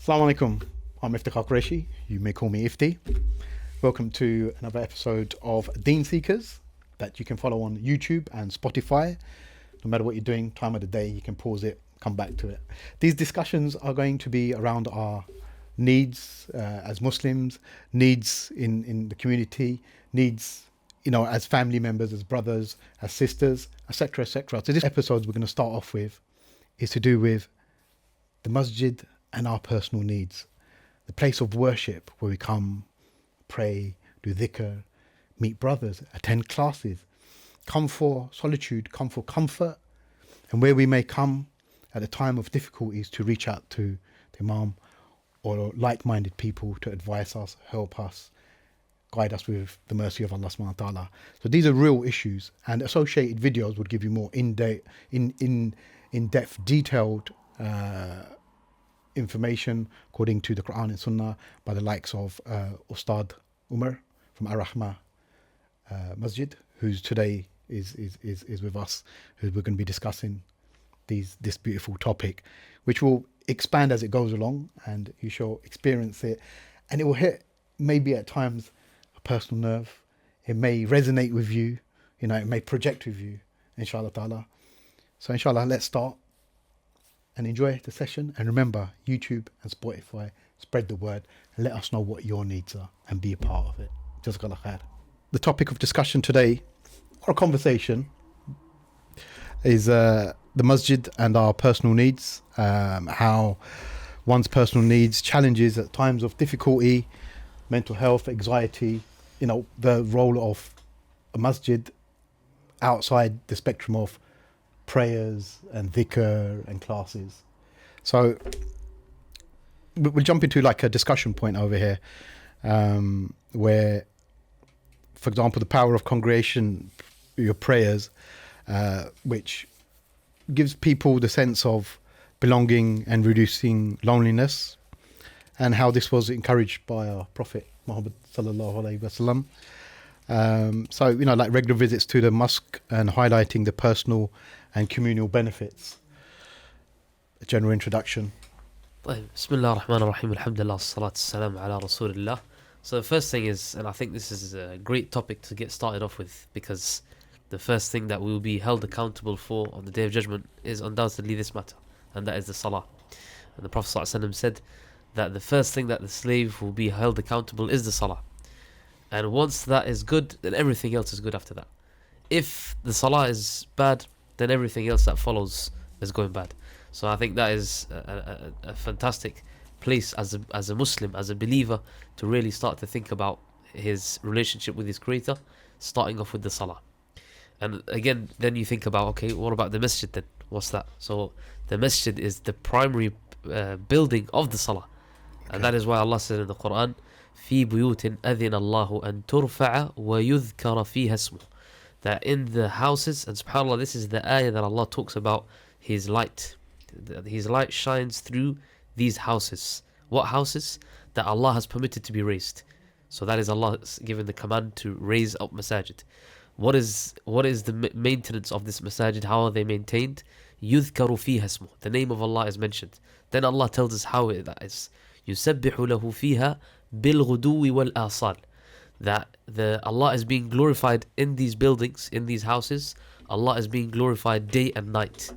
Assalamu alaikum. I'm Ifti Qureshi. You may call me Ifti. Welcome to another episode of Deen Seekers that you can follow on YouTube and Spotify. No matter what you're doing, time of the day, you can pause it, come back to it. These discussions are going to be around our needs as Muslims, needs in the community, needs as family members, as brothers, as sisters, etc., etc. So this episode we're going to start off with is to do with the Masjid and our personal needs, the place of worship where we come, pray, do dhikr, meet brothers, attend classes, come for solitude, come for comfort, and where we may come at a time of difficulties to reach out to the Imam or like-minded people to advise us, help us, guide us with the mercy of Allah subhanahu wa ta'ala. So these are real issues, and associated videos would give you more in-depth, detailed information according to the Quran and Sunnah by the likes of Ustadh Umar from Ar-Rahma Masjid, who's today is with us, who we're going to be discussing this beautiful topic, which will expand as it goes along, and you shall experience it, and it will hit maybe at times a personal nerve. It may resonate with you, it may project with you, inshallah ta'ala. So inshallah, let's start and enjoy the session. And remember, YouTube and Spotify, spread the word and let us know what your needs are and be a part of it. Jazakallah khair. The topic of discussion today, or conversation, is the Masjid and our personal needs, how one's personal needs, challenges at times of difficulty, mental health, anxiety, the role of a Masjid outside the spectrum of prayers and dhikr and classes. So we'll jump into like a discussion point over here, where, for example, the power of congregation, your prayers, which gives people the sense of belonging and reducing loneliness, and how this was encouraged by our Prophet Muhammad sallallahu alaihi wasallam. So like regular visits to the mosque and highlighting the personal and communal benefits. A general introduction. Bismillah ar-Rahman ar-Rahim, alhamdulillah, salatu salam ala Rasulillah. So the first thing is, and I think this is a great topic to get started off with, because the first thing that we will be held accountable for on the Day of Judgment is undoubtedly this matter, and that is the Salah. And the Prophet ﷺ said that the first thing that the slave will be held accountable is the Salah. And once that is good, then everything else is good after that. If the Salah is bad, then everything else that follows is going bad. So I think that is a fantastic place as a Muslim, as a believer, to really start to think about his relationship with his Creator, starting off with the Salah. And again, then you think about, okay, what about the Masjid then? What's that? So the Masjid is the primary building of the Salah. Okay. And that is why Allah said in the Quran, في بيوت أذن الله أن ترفع ويذكر فيها اسمه. That in the houses, and subhanAllah, this is the ayah that Allah talks about His light. His light shines through these houses. What houses? That Allah has permitted to be raised. So that is Allah given the command to raise up masajid. What is the maintenance of this masajid? How are they maintained? يذكر فيها اسمه. The name of Allah is mentioned. Then Allah tells us how that is. يسبح له فيها بالغدو والآصال. That Allah is being glorified in these buildings, in these houses. Allah is being glorified day and night.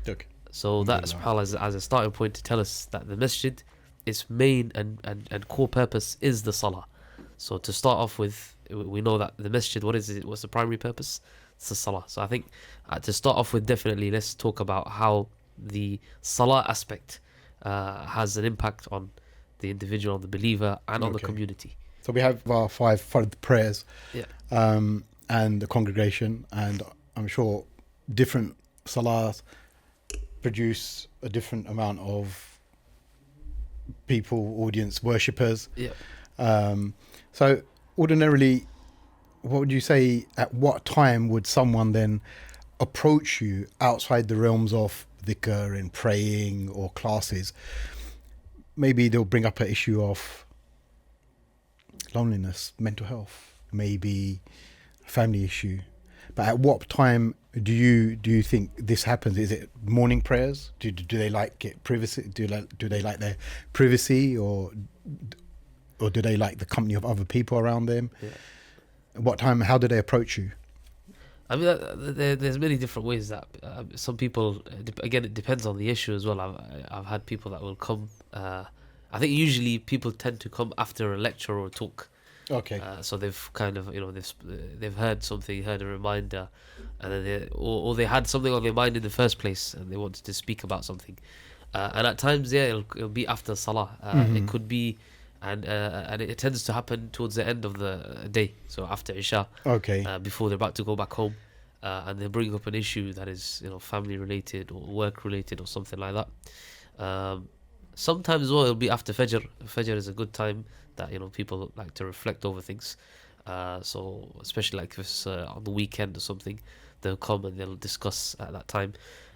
Okay. So that, subhanAllah, as a starting point to tell us that the Masjid, its main and core purpose is the Salah. So to start off with, we know that the Masjid, what is it? What's the primary purpose? It's the Salah. So I think to start off with, definitely let's talk about how the Salah aspect has an impact on the individual, on the believer, and on the community. So we have our 5 fard prayers, yeah, and the congregation, and I'm sure different salahs produce a different amount of people, audience, worshippers. Yeah. So ordinarily, what would you say, at what time would someone then approach you outside the realms of dhikr and praying or classes? Maybe they'll bring up an issue of loneliness, mental health, maybe a family issue. But at what time Do you think this happens? Is it morning prayers? Do they like get privacy? Do they like their privacy, or do they like the company of other people around them? Yeah. What time? How do they approach you? I mean, there's many different ways that some people. Again, it depends on the issue as well. I've had people that will come. I think usually people tend to come after a lecture or a talk. Okay. So they've kind of, they've heard something, heard a reminder, and then or they had something on their mind in the first place, and they wanted to speak about something. And at times, yeah, it'll be after salah. It could be, and it tends to happen towards the end of the day, so after Isha. Okay. Before they're about to go back home, and they bring up an issue that is, family related or work related or something like that. Sometimes as well, it'll be after Fajr. Fajr is a good time that people like to reflect over things. So especially like if it's on the weekend or something, they'll come and they'll discuss at that time.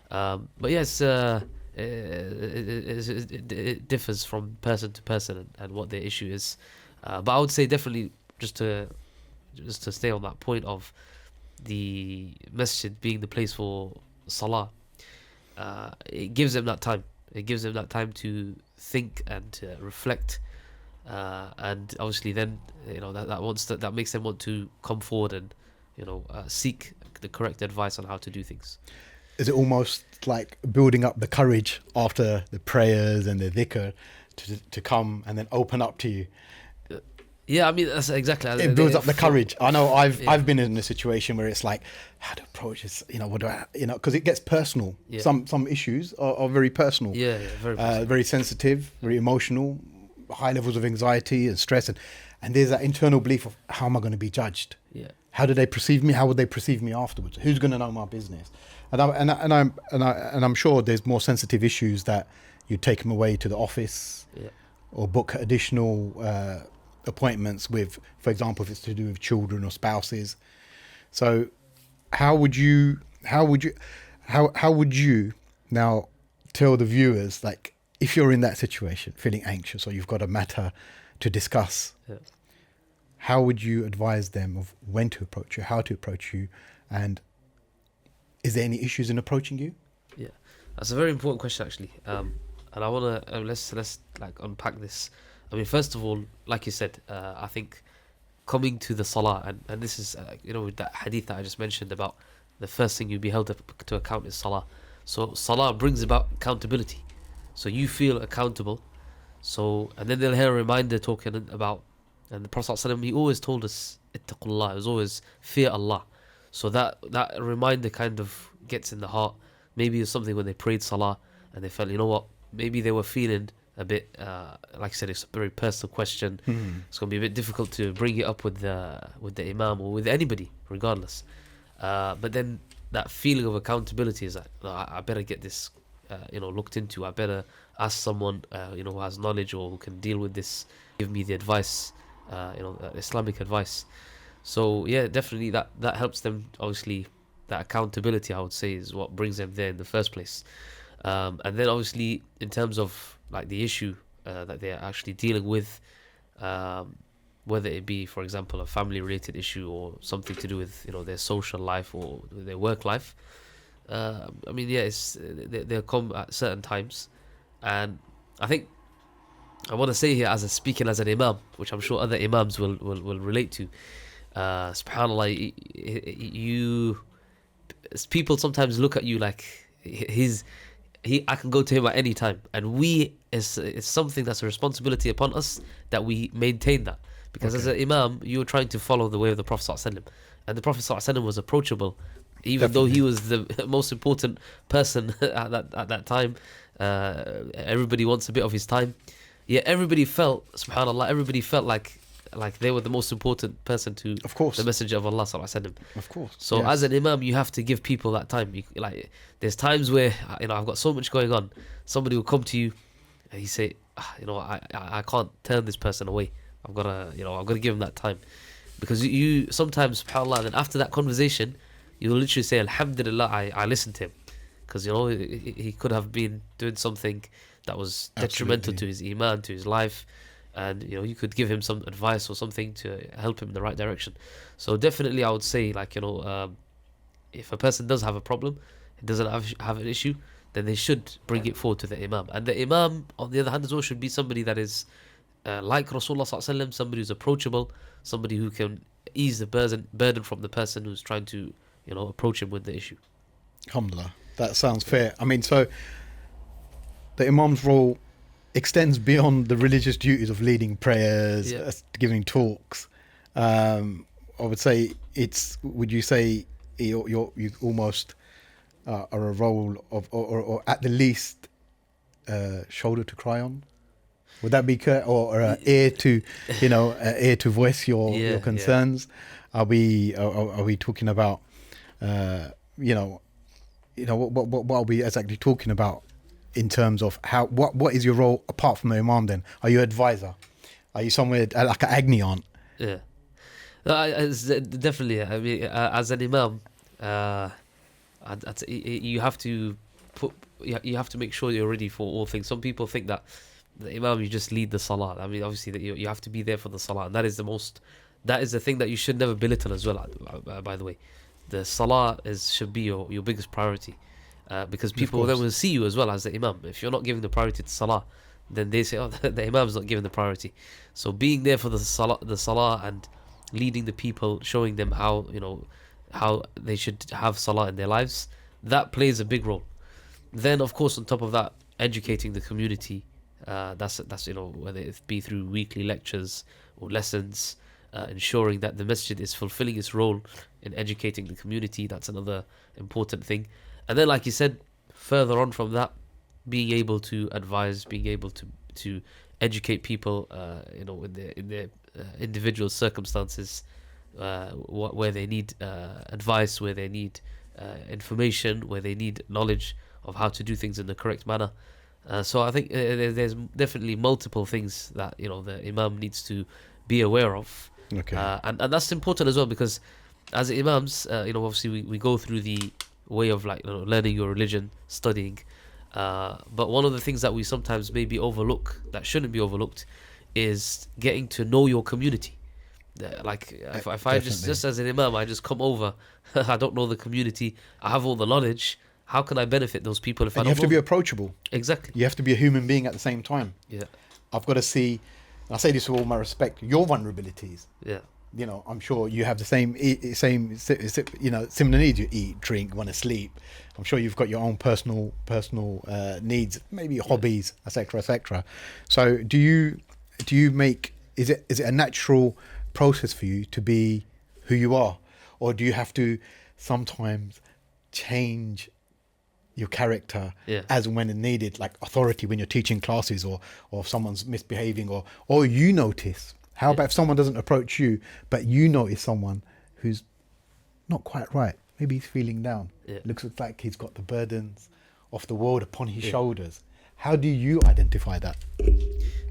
But yes, it differs from person to person and what their issue is. But I would say definitely just to stay on that point of the masjid being the place for salah, it gives them that time. It gives them that time to think and to reflect, and obviously then that makes them want to come forward and seek the correct advice on how to do things. Is it almost like building up the courage after the prayers and the dhikr to come and then open up to you? Yeah, I mean that's exactly. It builds up the courage. I know I've been in a situation where it's like, how to approach this, what do I, because it gets personal. Yeah. Some issues are very personal. Yeah, very personal. Very sensitive, very emotional, high levels of anxiety and stress, and there's that internal belief of how am I going to be judged? Yeah. How do they perceive me? How would they perceive me afterwards? Who's going to know my business? And I'm sure there's more sensitive issues that you take them away to the office, or book additional appointments with, for example, if it's to do with children or spouses. So how would you now tell the viewers, like, if you're in that situation feeling anxious or you've got a matter to discuss, how would you advise them of when to approach you, how to approach you, and is there any issues in approaching you? Yeah, that's a very important question actually, and I want to let's like unpack this. I mean, first of all, like you said, I think coming to the salah, and this is, with that hadith that I just mentioned about the first thing you'll be held up to account is salah. So salah brings about accountability. So you feel accountable. So, and then they'll hear a reminder talking about, and the Prophet ﷺ, he always told us, ittaqullah, it was always fear Allah. So that reminder kind of gets in the heart. Maybe it's something when they prayed salah and they felt, maybe they were feeling a bit, like I said, it's a very personal question. It's going to be a bit difficult to bring it up with the Imam or with anybody, regardless. But then that feeling of accountability is like, I better get this, looked into. I better ask someone, who has knowledge or who can deal with this, give me the advice, Islamic advice. So yeah, definitely that helps them. Obviously, that accountability, I would say, is what brings them there in the first place. And then obviously, in terms of like the issue that they're actually dealing with, whether it be, for example, a family-related issue or something to do with their social life or their work life. I mean, yeah, they'll come at certain times, and I think I want to say here, speaking as an imam, which I'm sure other imams will relate to. Subhanallah, people sometimes look at you like I can go to him at any time, and it's something that's a responsibility upon us that we maintain that, because as an imam you're trying to follow the way of the Prophet ﷺ, and the Prophet ﷺ was approachable, even though he was the most important person at that time. Everybody wants a bit of his time. Yeah, everybody felt, subhanallah, like they were the most important person to the Messenger of Allah sallallahu alaihi wasallam. Of course. So as an imam, you have to give people that time. There's times where I've got so much going on. Somebody will come to you, and he say, I can't turn this person away. I've got to give him that time, because you sometimes, subhanallah, then after that conversation, you'll literally say, Alhamdulillah, I listened to him, because he could have been doing something that was detrimental to his iman, to his life. And you could give him some advice or something to help him in the right direction. So definitely, I would say, if a person does have a problem, doesn't have an issue, then they should bring it forward to the Imam. And the Imam, on the other hand, as well, should be somebody that is like Rasulullah sallallahu alaihi wasallam, somebody who's approachable, somebody who can ease the burden from the person who's trying to, approach him with the issue. Alhamdulillah, that sounds fair. I mean, so the Imam's role extends beyond the religious duties of leading prayers, giving talks. I would say would you say you almost are a role of, or at the least, shoulder to cry on? Would that be correct? Or ear to, ear to voice your concerns? Yeah. Are we talking about, what are we exactly talking about in terms of what is your role apart from the Imam then? Are you an advisor? Are you somewhere like an agni aunt? Yeah. Definitely. I mean, as an Imam, you have to make sure you're ready for all things. Some people think that the Imam, you just lead the Salah. I mean, obviously that you have to be there for the Salah, and that is the thing that you should never belittle as well. By the way, the Salah should be your biggest priority, because people then will see you as well as the Imam. If you're not giving the priority to Salah, then they say, oh, the Imam's not giving the priority. So being there for the Salah and leading the people, showing them how they should have Salah in their lives, that plays a big role. Then, of course, on top of that, educating the community. That's whether it be through weekly lectures or lessons, ensuring that the Masjid is fulfilling its role in educating the community. That's another important thing. And then, like you said, further on from that, being able to advise, being able to educate people, in their individual circumstances, where they need advice, where they need information, where they need knowledge of how to do things in the correct manner. So I think there's definitely multiple things that the Imam needs to be aware of. Okay. And that's important as well, because as Imams, obviously we go through the way of learning your religion, studying. But one of the things that we sometimes maybe overlook, that shouldn't be overlooked, is getting to know your community. If I just as an Imam, I just come over, I don't know the community, I have all the knowledge. How can I benefit those people if I don't know? You have to be approachable. Exactly. You have to be a human being at the same time. Yeah. I've got to see, I say this with all my respect, your vulnerabilities. Yeah. I'm sure you have the same similar needs. You eat, drink, want to sleep. I'm sure you've got your own personal needs, maybe hobbies, etc., etc. So do you make, is it a natural process for you to be who you are, or do you have to sometimes change your character as and when needed, like authority when you're teaching classes, or if someone's misbehaving, or you notice? How about if someone doesn't approach you, but you notice someone who's not quite right? Maybe he's feeling down. Yeah. Looks like he's got the burdens of the world upon his shoulders. How do you identify that?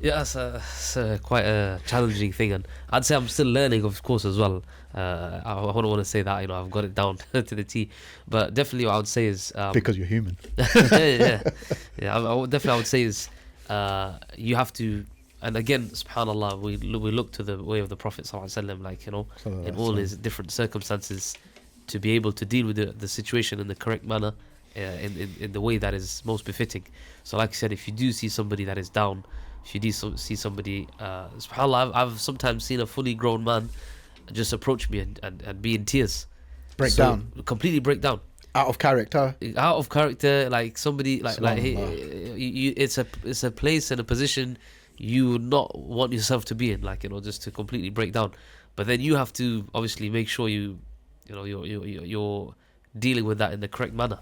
Yeah, that's quite a challenging thing, and I'd say I'm still learning, of course, as well. I don't want to say that I've got it down to the T, but definitely what I would say is because you're human. I would say is you have to, and again, subhanallah, we look to the way of the Prophet ﷺ, in all his different circumstances, to be able to deal with the situation in the correct manner, in the way that is most befitting. So like I said, if you do see somebody that is down, if you do see somebody, subhanallah, I've sometimes seen a fully grown man just approach me and be in tears, completely break down, out of character, like somebody it's a place and a position you would not want yourself to be in, just to completely break down. But then you have to obviously make sure you're dealing with that in the correct manner.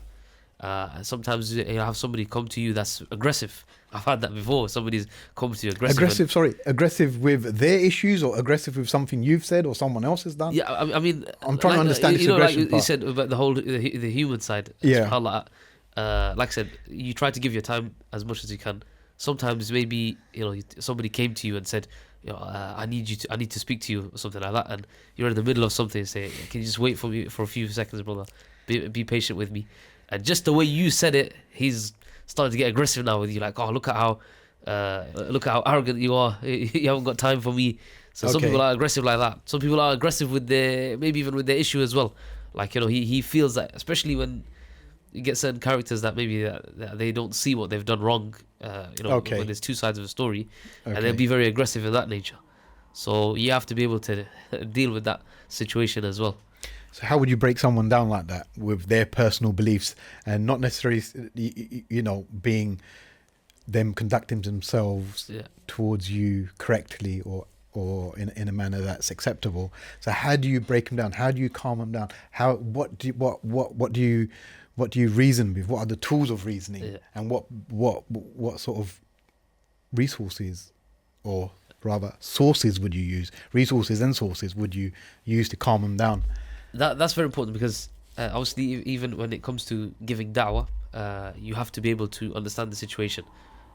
And sometimes you have somebody come to you that's aggressive. I've had that before. Somebody's come to you aggressive with their issues, or aggressive with something you've said or someone else has done. Yeah, I mean, I'm trying to understand this aggression part. You said about the human side. Yeah. Like I said, you try to give your time as much as you can. Sometimes maybe somebody came to you and said, I need to speak to you, or something like that, and you're in the middle of something and say, can you just wait for me for a few seconds, brother? Be patient with me. And just the way you said it, he's starting to get aggressive now with you. Like, oh, look at how arrogant you are. You haven't got time for me. So some people are aggressive like that. Some people are aggressive with maybe even with their issue as well. Like, he feels that, especially when you get certain characters that maybe that they don't see what they've done wrong. Okay. When there's two sides of a story, and they'll Okay. be very aggressive in that nature. So you have to be able to deal with that situation as well. So how would you break someone down like that with their personal beliefs and not necessarily, being them conducting themselves Yeah. towards you correctly or in a manner that's acceptable? So how do you break them down? How do you calm them down? What do you reason with? What are the tools of reasoning? Yeah. And what sort of resources, or rather sources, would you use? Resources and sources would you use to calm them down? That's very important because obviously even when it comes to giving da'wah, you have to be able to understand the situation.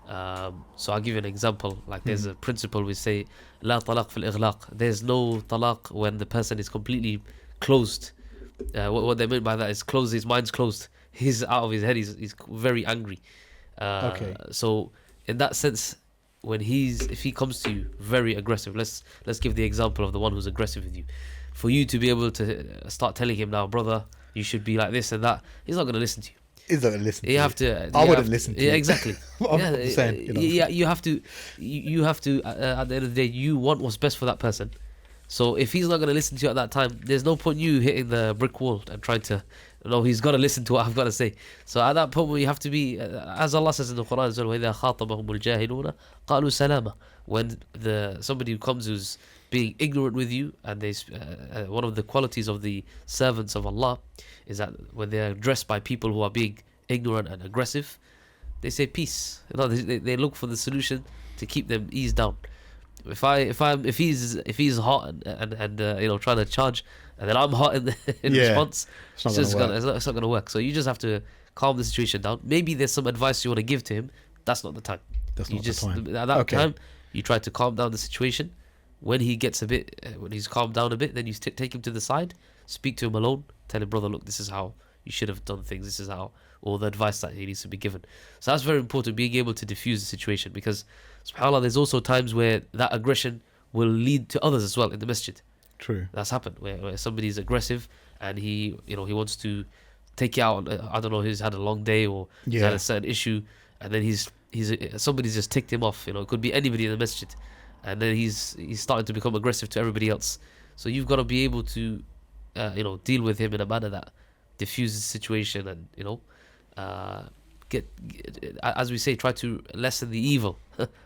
So I'll give you an example. Like there's a principle we say, لا طلاق في الإغلاق. There's no talaq when the person is completely closed. What they mean by that is closed. His mind's closed. He's out of his head. He's very angry. Okay. So in that sense, if he comes to you very aggressive, let's give the example of the one who's aggressive with you. For you to be able to start telling him now, brother, you should be like this and that, he's not going to listen to you. Is that a listen? You have to. I wouldn't listen to Yeah, you. exactly. What I'm saying, Yeah, you have to. You have to. At the end of the day, you want what's best for that person. So if he's not going to listen to you at that time, there's no point you hitting the brick wall and trying to. No, he's got to listen to what I've got to say. So at that point, you have to be, as Allah says in the Quran, وَإِذَا خَاطَبَهُمُ الْجَاهِلُونَ قَالُوا سَلَامًا. When somebody who comes who's being ignorant with you, and one of the qualities of the servants of Allah is that when they're addressed by people who are being ignorant and aggressive, they say peace. They look for the solution to keep them eased down. If he's hot and trying to charge, and then I'm hot in response, it's not gonna work. So you just have to calm the situation down. Maybe there's some advice you want to give to him. That's not the time. That's not the time. At that time, you try to calm down the situation. When he gets when he's calmed down a bit, then you take him to the side, speak to him alone, tell him, brother, look, this is how you should have done things. This is how, or the advice that he needs to be given. So that's very important, being able to diffuse the situation, because subhanAllah, there's also times where that aggression will lead to others as well in the masjid. True. That's happened where somebody's aggressive and he wants to take it out. I don't know, he's had a long day or he's had a certain issue, and then somebody's just ticked him off. It could be anybody in the masjid, and then he's starting to become aggressive to everybody else. So you've got to be able to deal with him in a manner that diffuses the situation, and get as we say, try to lessen the evil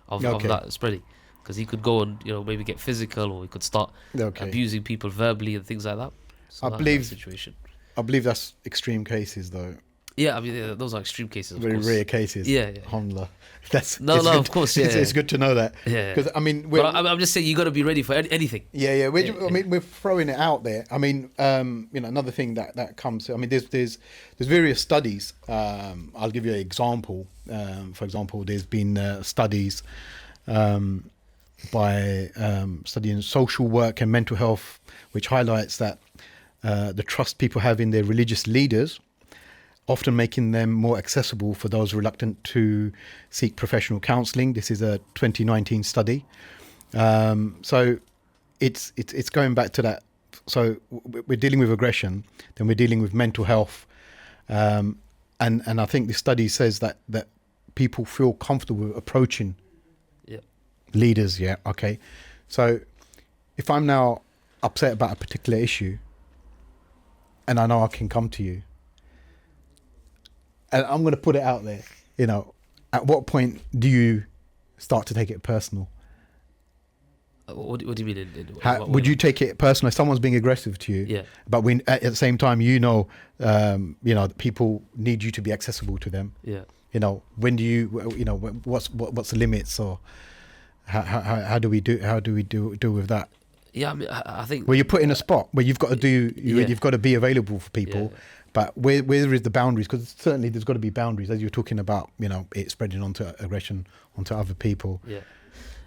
of that spreading, because he could go and maybe get physical, or he could start abusing people verbally and things like that. So I believe situation. I believe that's extreme cases, though. Yeah, I mean, those are extreme cases. Very rare cases. Yeah. Alhamdulillah. It's of course. Yeah, it's good to know that. Yeah. Because I'm just saying, you got to be ready for anything. Yeah. We're throwing it out there. I mean, another thing that comes. I mean, there's various studies. I'll give you an example. For example, there's been studies by studying social work and mental health, which highlights that the trust people have in their religious leaders, often making them more accessible for those reluctant to seek professional counselling. This is a 2019 study. So it's going back to that. So we're dealing with aggression, then we're dealing with mental health, and I think the study says that people feel comfortable approaching leaders. Yeah, okay. So if I'm now upset about a particular issue, and I know I can come to you, and I'm going to put it out there, at what point do you start to take it personal? What do you mean? Would you take it personal if someone's being aggressive to you? Yeah. But at the same time, that people need you to be accessible to them. Yeah. When do you, what's the limits, or how do we do with that? Yeah, I mean, I think where you're put in a spot where you've got to you've got to be available for people. Yeah. But where is the boundaries? Because certainly there's got to be boundaries, as you're talking about, it spreading onto aggression onto other people. Yeah.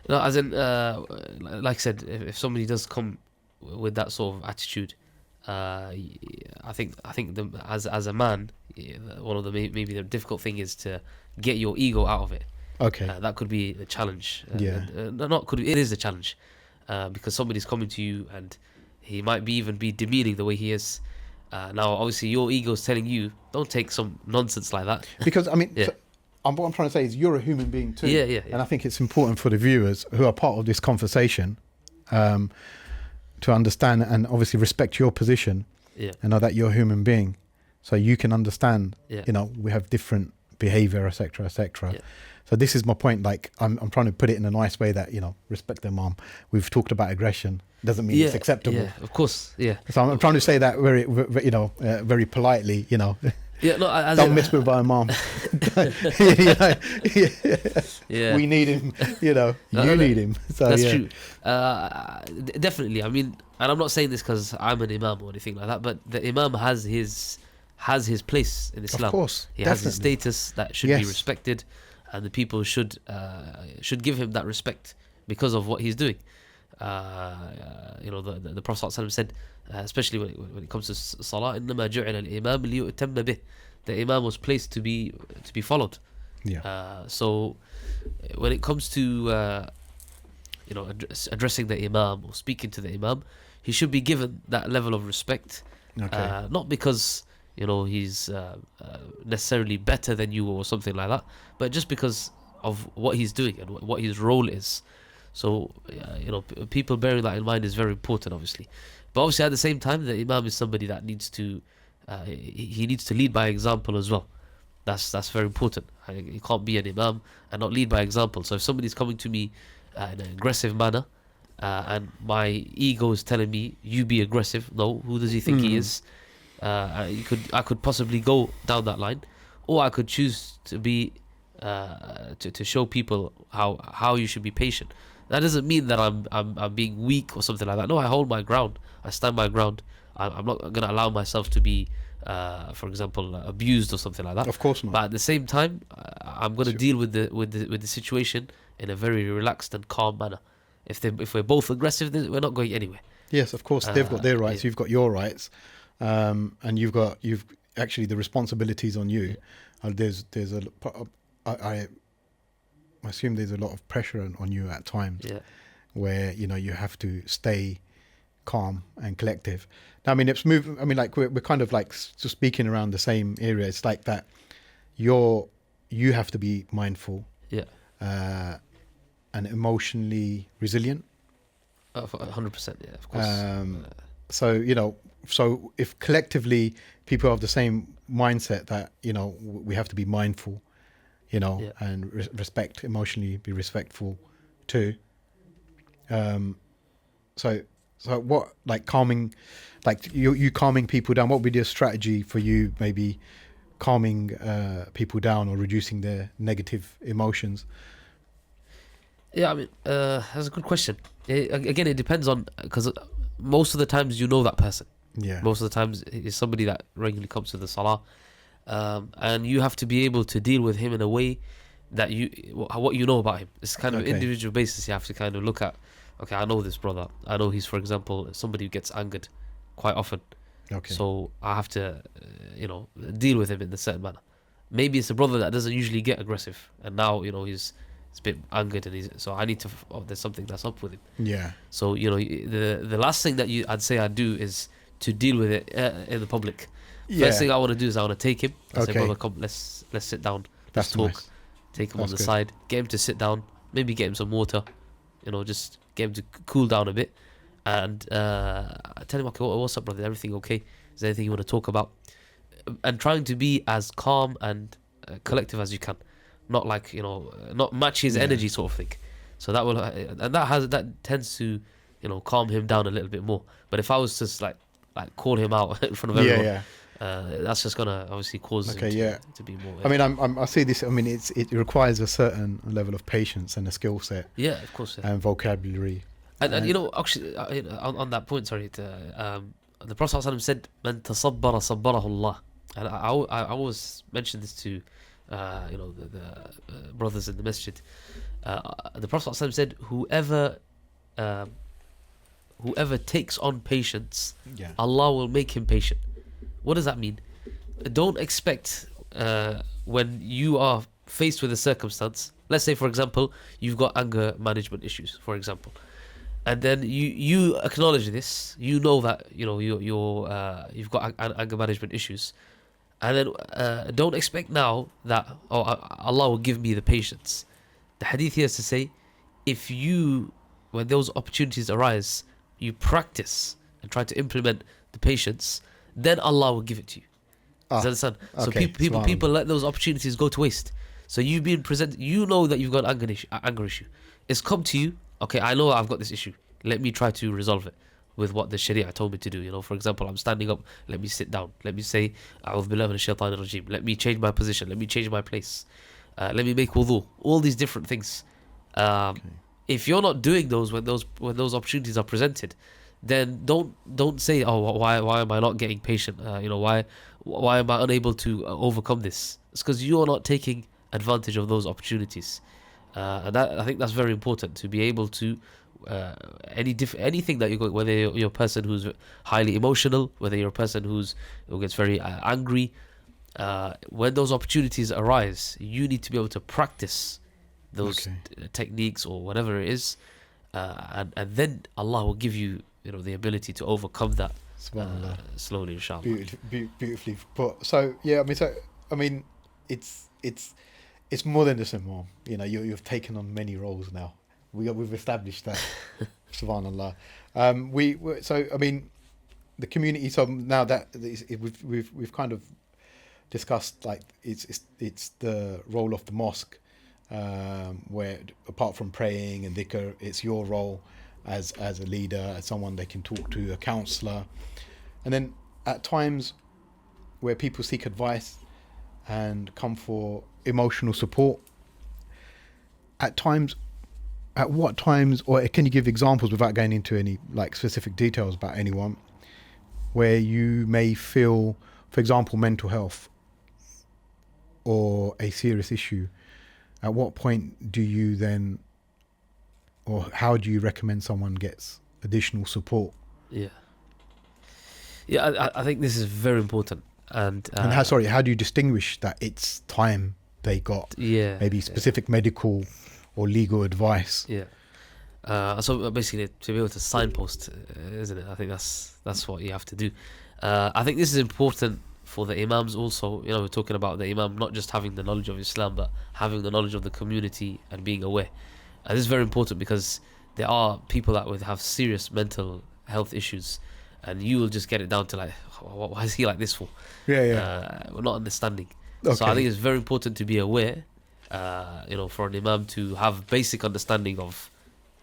No, as in, like I said, if somebody does come with that sort of attitude, I think as a man, one of the maybe the difficult thing is to get your ego out of it. Okay. That could be a challenge. It is a challenge, because somebody's coming to you and he might even be demeaning the way he is. Now, obviously, your ego's telling you don't take some nonsense like that. Because I mean, Yeah. what I'm trying to say is you're a human being too. Yeah. And I think it's important for the viewers who are part of this conversation to understand and obviously respect your position Yeah. and know that you're a human being, so you can understand. Yeah. You know, we have different behavior, etc., etc. Yeah. So this is my point. Like I'm trying to put it in a nice way that, you know, respect their mom. We've talked about aggression. Doesn't mean it's acceptable. Yeah, of course. Yeah. So I'm trying to say that very politely. You know, Yeah. No, don't mess with my mom. Yeah. We need him. You know, No, you no, need him. So That's yeah. true. Definitely. I mean, and I'm not saying this because I'm an imam or anything like that, but the imam has his place in Islam. Of course, He has his definitely. status that should be Yes. respected, and the people should give him that respect because of what he's doing. The Prophet ﷺ said, especially when it comes to salah, إنما جعل الإمام ليؤتم به. The imam was placed to be followed. Yeah. So when it comes to addressing the imam or speaking to the imam, he should be given that level of respect. Okay. Not because he's necessarily better than you or something like that, but just because of what he's doing and what his role is. So people bearing that in mind is very important, obviously. But obviously at the same time, the imam is somebody that needs to he needs to lead by example as well. That's very important. You can't be an imam and not lead by example. So if somebody's coming to me in an aggressive manner, and my ego is telling me you be aggressive, no, who does he think he is? I could possibly go down that line, or I could choose to be to show people how you should be patient. That doesn't mean that I'm being weak or something like that. No, I hold my ground. I stand my ground. I'm not going to allow myself to be, for example, abused or something like that. Of course not. But at the same time, I'm going to deal with the situation in a very relaxed and calm manner. If we're both aggressive, then we're not going anywhere. Yes, of course. They've got their rights. Yeah. You've got your rights, and you've actually the responsibilities on you. I assume there's a lot of pressure on you at times, Yeah. where you have to stay calm and collective. Now, I mean, it's moving. I mean, like we're kind of like just speaking around the same area. It's like that. You have to be mindful. Yeah. And emotionally resilient. 100%. Yeah, of course. So if collectively people have the same mindset that we have to be mindful, Yeah. and respect, emotionally be respectful too. So what, like calming, like you calming people down? What would be your strategy for you, maybe calming people down or reducing their negative emotions? Yeah, I mean, that's a good question. Again, it depends on, because most of the times that person. Yeah. Most of the times it's somebody that regularly comes to the salah, and you have to be able to deal with him in a way that what you know about him. It's kind of Okay. individual basis. You have to kind of look at, okay, I know this brother. I know he's, for example, somebody who gets angered quite often. Okay. So I have to, deal with him in a certain manner. Maybe it's a brother that doesn't usually get aggressive, and now he's a bit angered, and so I need to. There's something that's up with him. Yeah. So the last thing that I'd say I'd do is to deal with it in the public. Yeah. First thing I want to do is I want to take him. I say, Okay. brother, come, let's sit down. That's Let's talk. nice. Take him That's on the good. side. Get him to sit down. Maybe get him some water. Just get him to cool down a bit. And tell him, okay, what's up, brother? Everything okay? Is there anything you want to talk about? And trying to be as calm and collective as you can. Not like, not match his energy sort of thing. So that will, and that tends to, calm him down a little bit more. But if I was just like call him out in front of everyone, Yeah. that's just gonna obviously cause him to be more. I mean, I see this. I mean, it requires a certain level of patience and a skill set yeah, of course. Yeah. and vocabulary. And actually, on that point, sorry, the Prophet ﷺ said, "Man tasabbara sabbarahu Allah," and I always mention this to, the brothers in the Masjid. The Prophet ﷺ said, whoever takes on patience, Yeah. Allah will make him patient. What does that mean? Don't expect when you are faced with a circumstance. Let's say, for example, you've got anger management issues, for example. and then you acknowledge this. You know that you've got anger management issues, and then don't expect now that Allah will give me the patience. The hadith here is to say, if you, when those opportunities arise, you practice and try to implement the patience, then Allah will give it to you. Does that understand? So Okay, people let those opportunities go to waste. So you've been presented, you know that you've got an anger issue. It's come to you. Okay, I know I've got this issue. Let me try to resolve it with what the Sharia told me to do. You know, for example, I'm standing up. Let me sit down. Let me say, "A'udhu billahi minash shaitanir rajim." Let me change my position. Let me change my place. Let me make wudu. All these different things. If you're not doing those when those opportunities are presented, then don't say, "Oh, why am I not getting patient? Why am I unable to overcome this?" It's because you're not taking advantage of those opportunities, and I think that's very important to be able to anything that you're going, whether you're a person who's highly emotional, whether you're a person who gets very angry, when those opportunities arise, you need to be able to practice those techniques or whatever it is, and then Allah will give you the ability to overcome that slowly, inshallah. Beautifully put. So yeah, I mean, it's more than just Imam. You've taken on many roles now. We've established that. Subhanallah. I mean, the community. So now that we've kind of discussed, like it's the role of the mosque, where apart from praying and dhikr, it's your role as a leader, as someone they can talk to, a counsellor, and then at times where people seek advice and come for emotional support. At what times, or can you give examples without going into any like specific details about anyone, where you may feel, for example, mental health or a serious issue? At what point do you then, or how do you recommend someone gets additional support? Yeah, I think this is very important. And how do you distinguish that it's time they got maybe specific medical or legal advice? So basically to be able to signpost, isn't it? I think that's what you have to do. I think this is important for the imams also. We're talking about the imam not just having the knowledge of Islam, but having the knowledge of the community and being aware. And this is very important because there are people that would have serious mental health issues, and you will just get it down to like, why is he like this for? We're not understanding. So I think it's very important to be aware, for an imam to have basic understanding of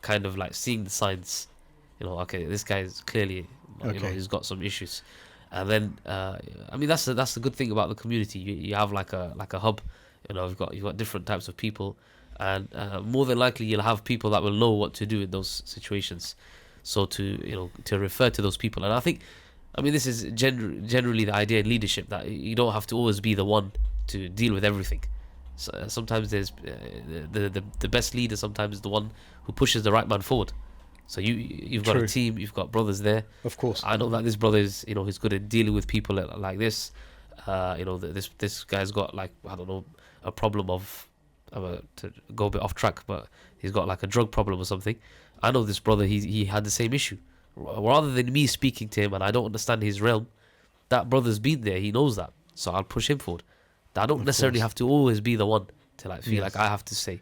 kind of like seeing the signs. Okay, this guy is clearly, he's got some issues. And then, I mean, that's the good thing about the community. You have like a hub. You've got different types of people, and more than likely you'll have people that will know what to do in those situations. So to refer to those people, and I think, I mean, this is generally the idea in leadership, that you don't have to always be the one to deal with everything. So, sometimes there's the best leader. Sometimes is the one who pushes the right man forward. So you've got a team, you've got brothers there. Of course, I know that this brother is he's good at dealing with people like this. This guy's got, like, I don't know, a problem of to go a bit off track, but he's got like a drug problem or something. I know this brother, he had the same issue. Rather than me speaking to him and I don't understand his realm, that brother's been there, he knows that, so I'll push him forward. I don't necessarily have to always be the one to like feel like I have to say.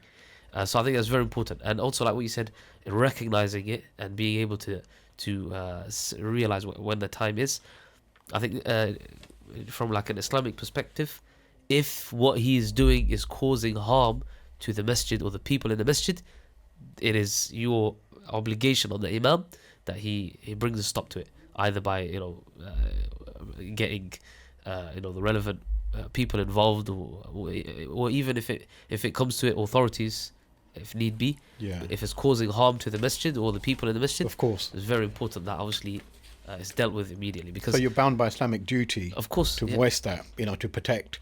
So I think that's very important. And also, like what you said, recognizing it and being able to realize when the time is. I think from like an Islamic perspective, if what he is doing is causing harm to the masjid or the people in the masjid, it is your obligation on the imam that he brings a stop to it, either by getting the relevant people involved, or even if it comes to it, authorities, if need be. If it's causing harm to the masjid or the people in the masjid, of course, it's very important that obviously it's dealt with immediately, because so you're bound by Islamic duty, of course, to voice that, to protect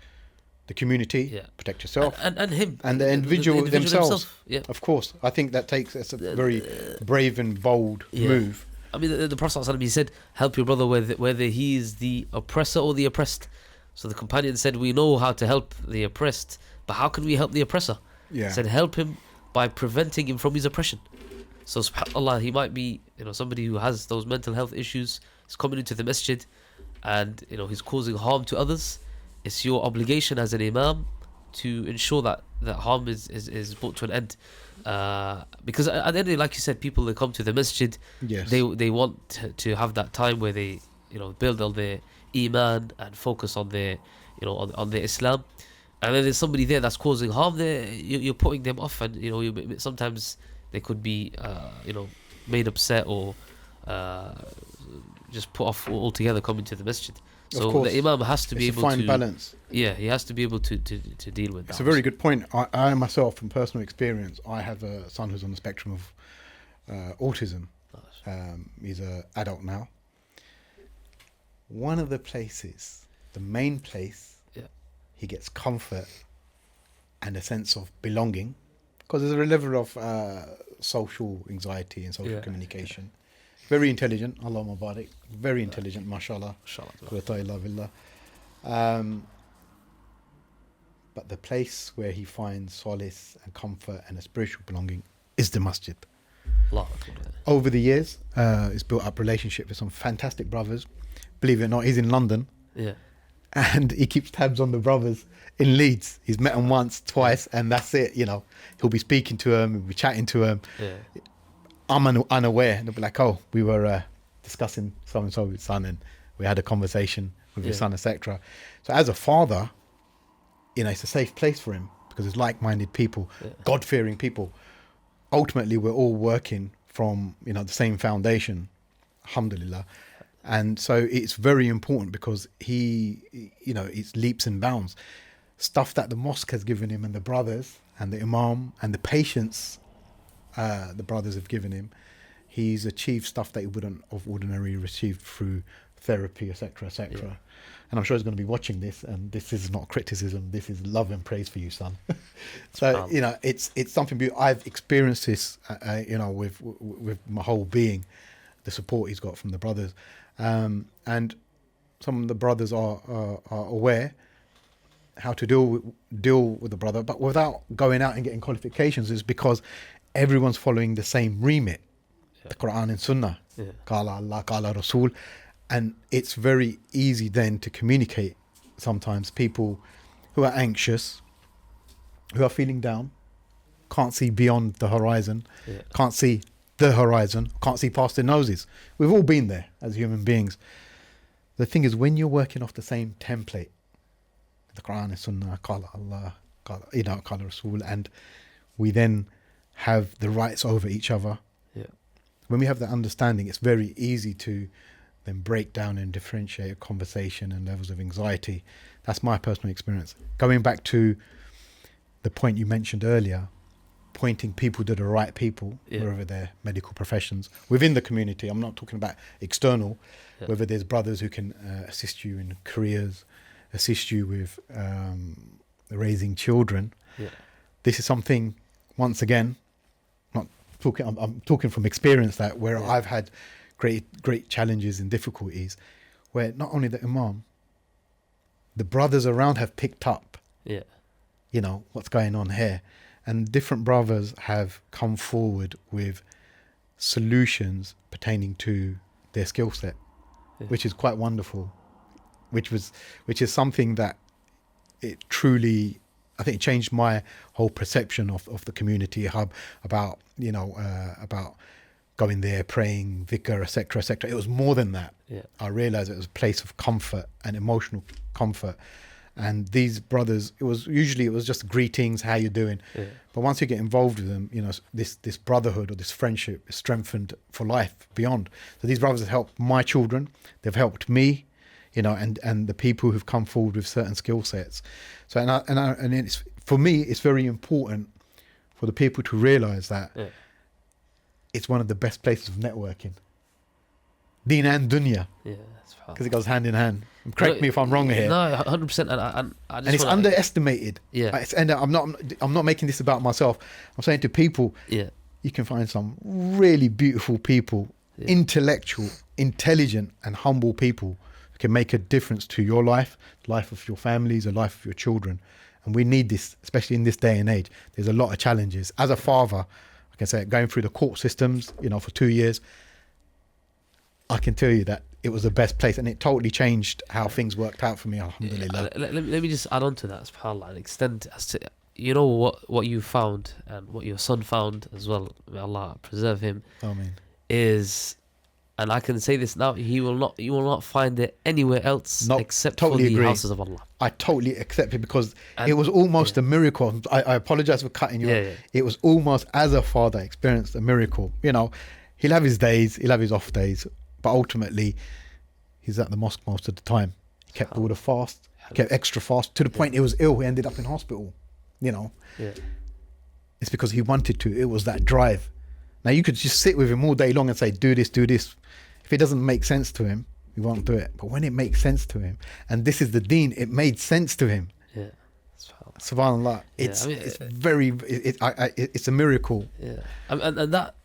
the community, protect yourself, and him, and the individual themselves. Himself. Of course, I think that's a very brave and bold move. I mean, the Prophet ﷺ, he said, "Help your brother whether he is the oppressor or the oppressed." So the companion said, "We know how to help the oppressed, but how can we help the oppressor?" He said, "Help him by preventing him from his oppression." So subhanallah, he might be, somebody who has those mental health issues, is coming into the masjid, and he's causing harm to others. It's your obligation as an imam to ensure that harm is brought to an end. Because at the end of the day, like you said, people that come to the masjid, Yes. they want to have that time where they build on their iman and focus on their on their Islam. And then there's somebody there that's causing harm there. You're putting them off, and sometimes they could be made upset or just put off altogether coming to the masjid. So the imam has to be able to find balance. Yeah, he has to be able to deal with that. It's a very good point. I myself, from personal experience, I have a son who's on the spectrum of autism. He's an adult now. One of the places, the main place, he gets comfort and a sense of belonging, because there's a level of social anxiety and social communication. Very intelligent, Allahumma barik. Very intelligent, mashallah. Mashallah. But the place where he finds solace and comfort and a spiritual belonging is the masjid. Over the years, he's built up relationship with some fantastic brothers. Believe it or not, he's in London. Yeah. And he keeps tabs on the brothers in Leeds. He's met them once, twice, and that's it. He'll be speaking to them, he'll be chatting to them. Yeah. I'm unaware, and they'll be like, "Oh, we were discussing so and so with son, and we had a conversation with your son, etc." So, as a father, it's a safe place for him because it's like-minded people, God-fearing people. Ultimately, we're all working from the same foundation, alhamdulillah. And so it's very important because it's leaps and bounds. Stuff that the mosque has given him and the brothers and the Imam and the patience the brothers have given him, he's achieved stuff that he wouldn't have ordinarily received through therapy, etc., etc. Yeah. And I'm sure he's going to be watching this, and this is not criticism, this is love and praise for you, son. So, it's something I've experienced this, with my whole being, the support he's got from the brothers. And some of the brothers are aware how to deal with the brother, but without going out and getting qualifications, is because everyone's following the same remit, the Quran and Sunnah, Qala Allah, Qala Rasul, and it's very easy then to communicate. Sometimes people who are anxious, who are feeling down, can't see beyond the horizon, can't see the horizon, can't see past their noses. We've all been there as human beings. The thing is, when you're working off the same template, the Quran and Sunnah, Qala Allah, Qala Rasul, and we then have the rights over each other. When we have that understanding, it's very easy to then break down and differentiate a conversation and levels of anxiety. That's my personal experience. Going back to the point you mentioned earlier, pointing people to the right people, wherever they're medical professions, within the community. I'm not talking about external, whether there's brothers who can assist you in careers, assist you with raising children. This is something, once again, I'm talking from experience, that where I've had great challenges and difficulties, where not only the Imam, the brothers around have picked up, what's going on here. And different brothers have come forward with solutions pertaining to their skill set, which is quite wonderful, which is something that it truly, I think, changed my whole perception of the community hub, about going there, praying, dhikr, etc., etc. It was more than that. I realized it was a place of comfort and emotional comfort. And these brothers, it was just greetings, how you doing? But once you get involved with them, this brotherhood or this friendship is strengthened for life beyond. So these brothers have helped my children, they've helped me, and the people who've come forward with certain skill sets. So and it's, for me, it's very important for the people to realize that it's one of the best places of networking. Deen and dunya. Because it goes hand in hand. Correct me if I'm wrong here. No, 100%. And it's underestimated. And I'm not making this about myself. I'm saying to people, you can find some really beautiful people, intellectual, intelligent, and humble people who can make a difference to your life, the life of your families, the life of your children. And we need this, especially in this day and age. There's a lot of challenges. As a father, I I can say it, going through the court systems, for 2 years, I can tell you that it was the best place, and it totally changed how things worked out for me, alhamdulillah. Let me just add on to that, subhanAllah, and extend as to what you found and what your son found as well. May Allah preserve him. Ameen. Is, and I can say this now, you will not find it anywhere else except totally for the agree. houses of Allah. I totally accept it, because it was almost a miracle. I apologize for cutting you off. It was almost, as a father, experienced a miracle. He'll have his days, he'll have his off days, but ultimately he's at the mosque most of the time. He kept all the fast, kept extra fast, to the point he was ill. He ended up in hospital. It's because he wanted to. It was that drive. Now, you could just sit with him all day long and say, do this, do this. If it doesn't make sense to him, he won't do it. But when it makes sense to him, and this is the Deen, it made sense to him. Yeah. Subhanallah. It's a miracle. Yeah. And that,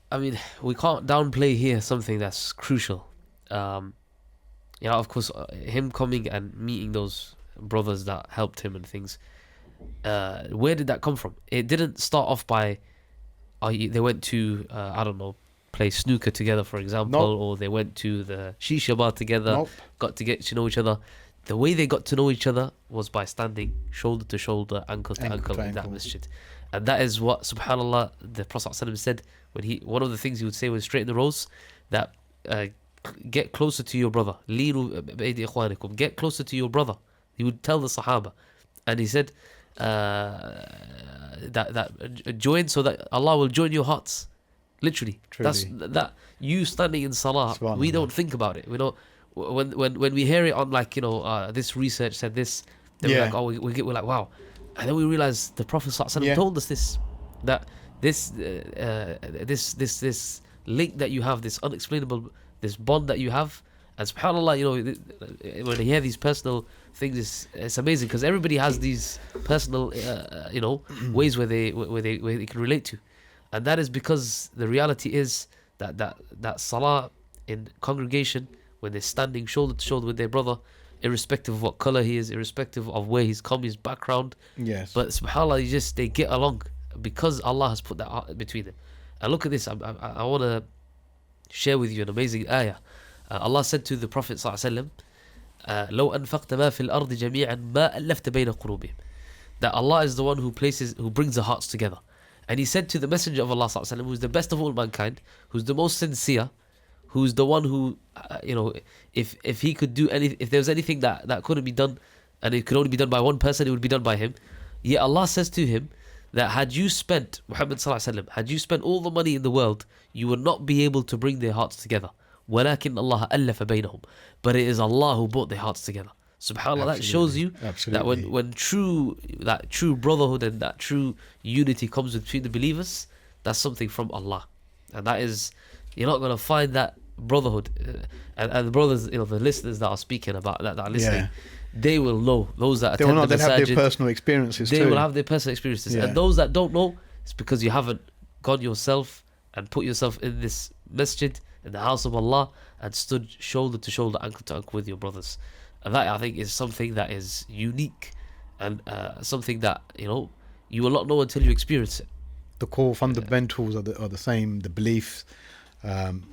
we can't downplay here something that's crucial. Of course, him coming and meeting those brothers that helped him and things. Where did that come from? It didn't start off by they went to play snooker together, for example, or they went to the shisha bar together, got to get to know each other. The way they got to know each other was by standing shoulder to shoulder, ankle to ankle in that masjid. And that is what, subhanAllah, the Prophet ﷺ said when one of the things he would say was straight in the rows, that get closer to your brother. Get closer to your brother. He would tell the Sahaba. And he said that join so that Allah will join your hearts. Literally. Truly. That you standing in salah, we don't think about it. We don't. When we hear it on this research said this, then we're like, wow. And then we realize the Prophet ﷺ told us this, that this link that you have, this unexplainable, this bond that you have. And subhanAllah, when you hear these personal things, it's amazing, because everybody has these personal ways where they can relate to. And that is because the reality is that salah in congregation, when they're standing shoulder to shoulder with their brother, irrespective of what color he is, irrespective of where he's come, his background. Yes. But subhanAllah, they get along because Allah has put that between them. And look at this. I want to share with you an amazing ayah. Allah said to the Prophet ﷺ, لو أنفقت ما في الأرض جميعا ما ألفت بين قلوبهم. That Allah is the one who brings the hearts together. And he said to the Messenger of Allah ﷺ, who's the best of all mankind, who's the most sincere, who's the one who, if he could do if there was anything that couldn't be done, and it could only be done by one person, it would be done by him. Yet Allah says to him that had you spent, Muhammad ﷺ, had you spent all the money in the world, you would not be able to bring their hearts together. وَلَكِنْ اللَّهَ أَلَّفَ بَيْنَهُمْ. But it is Allah who brought their hearts together. SubhanAllah, that shows you that when true brotherhood and that true unity comes between the believers, that's something from Allah. And that is, you're not going to find that brotherhood. And the brothers, the listeners that are speaking about that are listening, they will know. Those that attend the masajid, they'll have their personal experiences too. They will have their personal experiences. And those that don't know, it's because you haven't gone yourself and put yourself in this masjid, in the house of Allah, and stood shoulder to shoulder, ankle to ankle with your brothers. And that, I think, is something that is unique, and something that you will not know until you experience it. The core fundamentals are the same. The beliefs,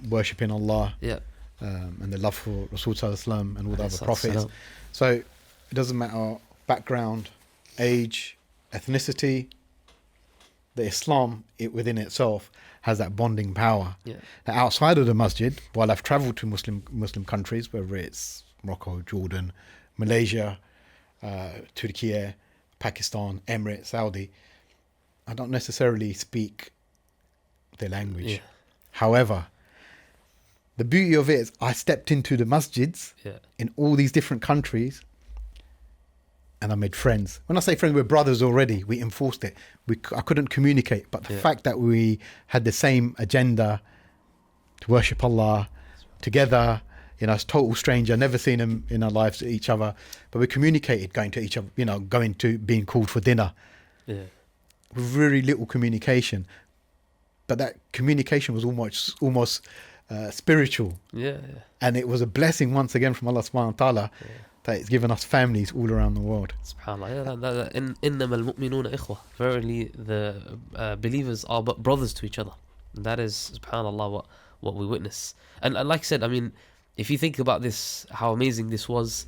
worshipping Allah, and the love for Rasul Sallallahu Alaihi Wasallam and all the other prophets. So it doesn't matter background, age, ethnicity. The Islam, within itself, has that bonding power. Now, outside of the masjid, while I've travelled to Muslim countries, whether it's Morocco, Jordan, Malaysia, Turkey, Pakistan, Emirates, Saudi, I don't necessarily speak their language. However, the beauty of it is I stepped into the masjids in all these different countries, and I made friends. When I say friends, we're brothers already. We enforced it. I couldn't communicate, but the fact that we had the same agenda to worship Allah together, as total stranger, never seen them in our lives, each other, but we communicated, going to each other, going to being called for dinner. With very little communication, but that communication was almost spiritual. And it was a blessing once again from Allah subhanahu wa ta'ala. That it's given us families all around the world. SubhanAllah. إِنَّمَا الْمُؤْمِنُونَ إِخْوَةٌ. Verily, the believers are but brothers to each other. And that is, subhanAllah, what we witness. And like I said, I mean, if you think about this, how amazing this was,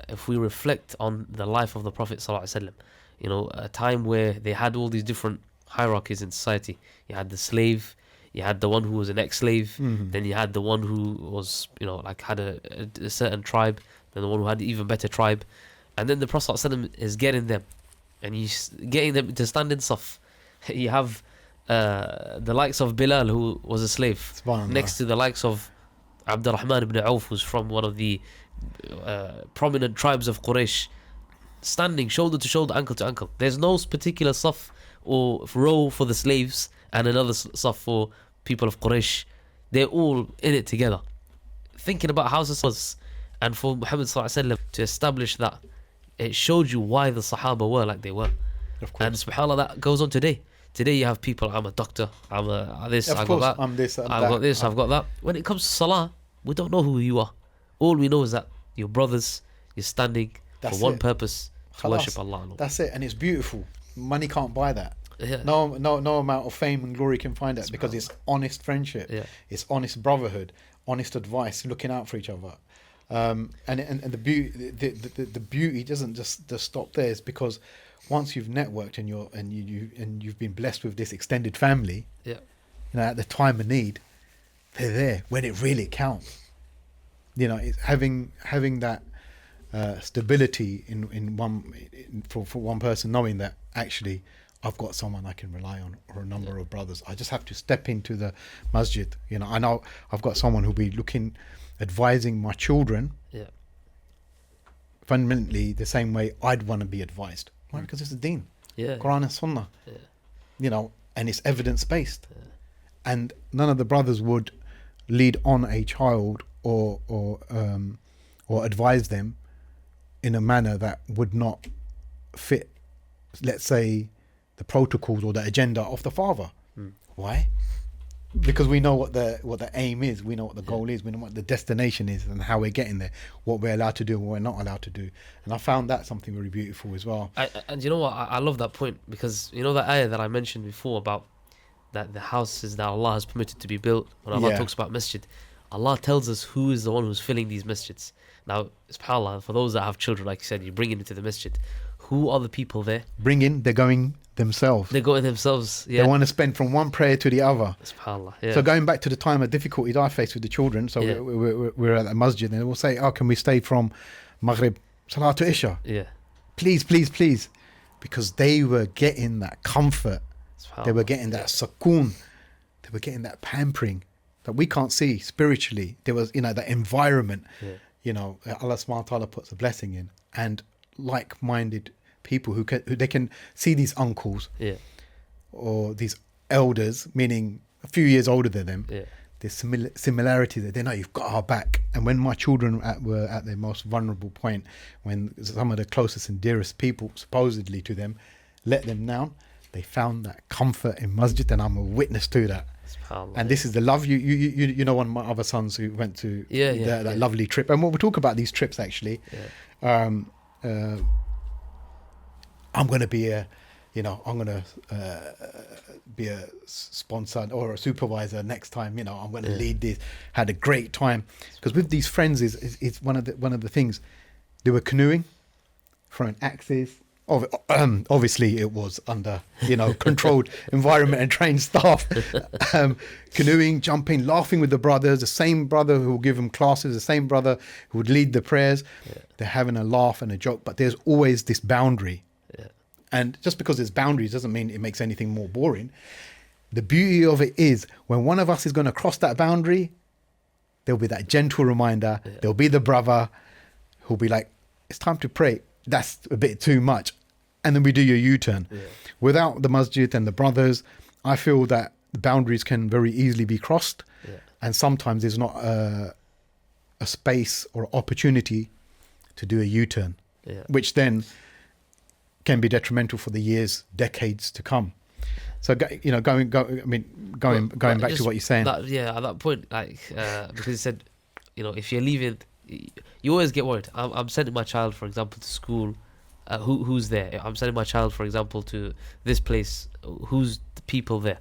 if we reflect on the life of the Prophet ﷺ, you know, a time where they had all these different hierarchies in society. You had the slave, you had the one who was an ex-slave, then you had the one who was, you know, like had a certain tribe, then the one who had an even better tribe. And then the Prophet ﷺ is getting them, and he's getting them to stand in saf. You have the likes of Bilal, who was a slave, next to the likes of Abdurrahman ibn Auf, who's from one of the prominent tribes of Quraysh, standing shoulder to shoulder, ankle to ankle. There's no particular saf or row for the slaves and another saf for people of Quraysh. They're all in it together. Thinking about how this was, and for Muhammad ﷺ to establish that, it showed you why the Sahaba were like they were. Of course. And subhanAllah, that goes on today. Today you have people, I'm a doctor, I'm a this, Of I course, got that, I'm this, I'm I've that. got this, I've got that. When it comes to Salah, we don't know who you are. All we know is that you're brothers, you're standing That's for one it. purpose, to Khalas. worship Allah alone. That's it, and it's beautiful. Money can't buy that. Yeah. No amount of fame and glory can find that, because it's honest friendship. Yeah. It's honest brotherhood, honest advice, looking out for each other. And the beauty, the beauty doesn't just stop there. It's because once you've networked and you've been blessed with this extended family, Yeah. you know, at the time of need, they're there when it really counts. You know, it's having that stability for one person, knowing that actually I've got someone I can rely on, or a number of brothers. I just have to step into the masjid. You know, I know I've got someone who'll be advising my children Yeah. fundamentally the same way I'd want to be advised. Why? Because it's the Deen, Yeah. Quran and Sunnah. Yeah. You know, and it's evidence based. And none of the brothers would lead on a child or advise them in a manner that would not fit, let's say, the protocols or the agenda of the father. Why? Because we know what the aim is, we know what the goal is, we know what the destination is, and how we're getting there, what we're allowed to do and what we're not allowed to do. And I found that something very beautiful as well. And you know what? I love that point, because you know that ayah that I mentioned before about that the houses that Allah has permitted to be built, when Allah Yeah. talks about masjid, Allah tells us who is the one who's filling these masjids. Now, subhanAllah, for those that have children, like you said, you bring them into the masjid. Who are the people there? They're going themselves. They go in themselves. Yeah. They want to spend from one prayer to the other. SubhanAllah. Yeah. So going back to the time of difficulties I faced with the children, so Yeah. we're at the masjid, and we'll say, "Oh, can we stay from Maghrib Salah to Isha? Yeah. Please, please, please," because they were getting that comfort, they were SubhanAllah. getting that sukoon, they were getting that pampering that we can't see spiritually. There was, you know, that environment. Yeah. You know, Allah subhanahu wa ta'ala puts a blessing in, and like-minded people who they can see these uncles Yeah. or these elders, meaning a few years older than them. Yeah. There's similarities there. They know you've got our back. And when my children were at their most vulnerable point, when some of the closest and dearest people, supposedly to them, let them down, they found that comfort in masjid, and I'm a witness to that. SubhanAllah. And this is the love. You know, one of my other sons who went to that lovely trip, and we'll talk about these trips actually. Yeah. I'm going to be be a sponsor or a supervisor next time. You know, I'm going to lead this. Had a great time, because with these friends is one of the things. They were canoeing, throwing axes. Obviously, it was under controlled environment and trained staff. Canoeing, jumping, laughing with the brothers. The same brother who will give them classes, the same brother who would lead the prayers. Yeah. They're having a laugh and a joke, but there's always this boundary. Yeah. And just because there's boundaries doesn't mean it makes anything more boring. The beauty of it is when one of us is going to cross that boundary, there'll be that gentle reminder. Yeah. There'll be the brother who'll be like, "It's time to pray. That's a bit too much." And then we do your U-turn. Yeah. Without the masjid and the brothers, I feel that the boundaries can very easily be crossed. Yeah. And sometimes there's not a space or opportunity to do a U-turn, which then can be detrimental for the years, decades to come. So, going back to what you're saying. At that point, because you said, if you're leaving, you always get worried. I'm sending my child, for example, to school. Who's there? I'm sending my child, for example, to this place. Who's the people there?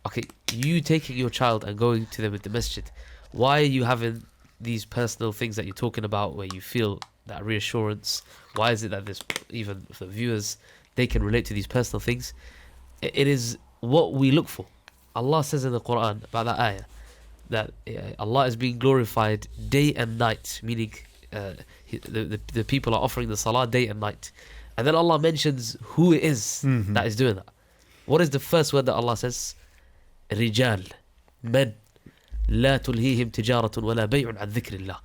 okay, you taking your child and going to them at the masjid, why are you having these personal things that you're talking about where you feel that reassurance? Why is it that there's, even for the viewers, they can relate to these personal things? It is what we look for. Allah says in the Quran about that ayah that Allah is being glorified day and night, meaning the people are offering the salah day and night. And then Allah mentions who it is that is doing that. What is the first word that Allah says? Rijal, men. لا تلهيهم تجارة ولا بيع عن ذكر الله.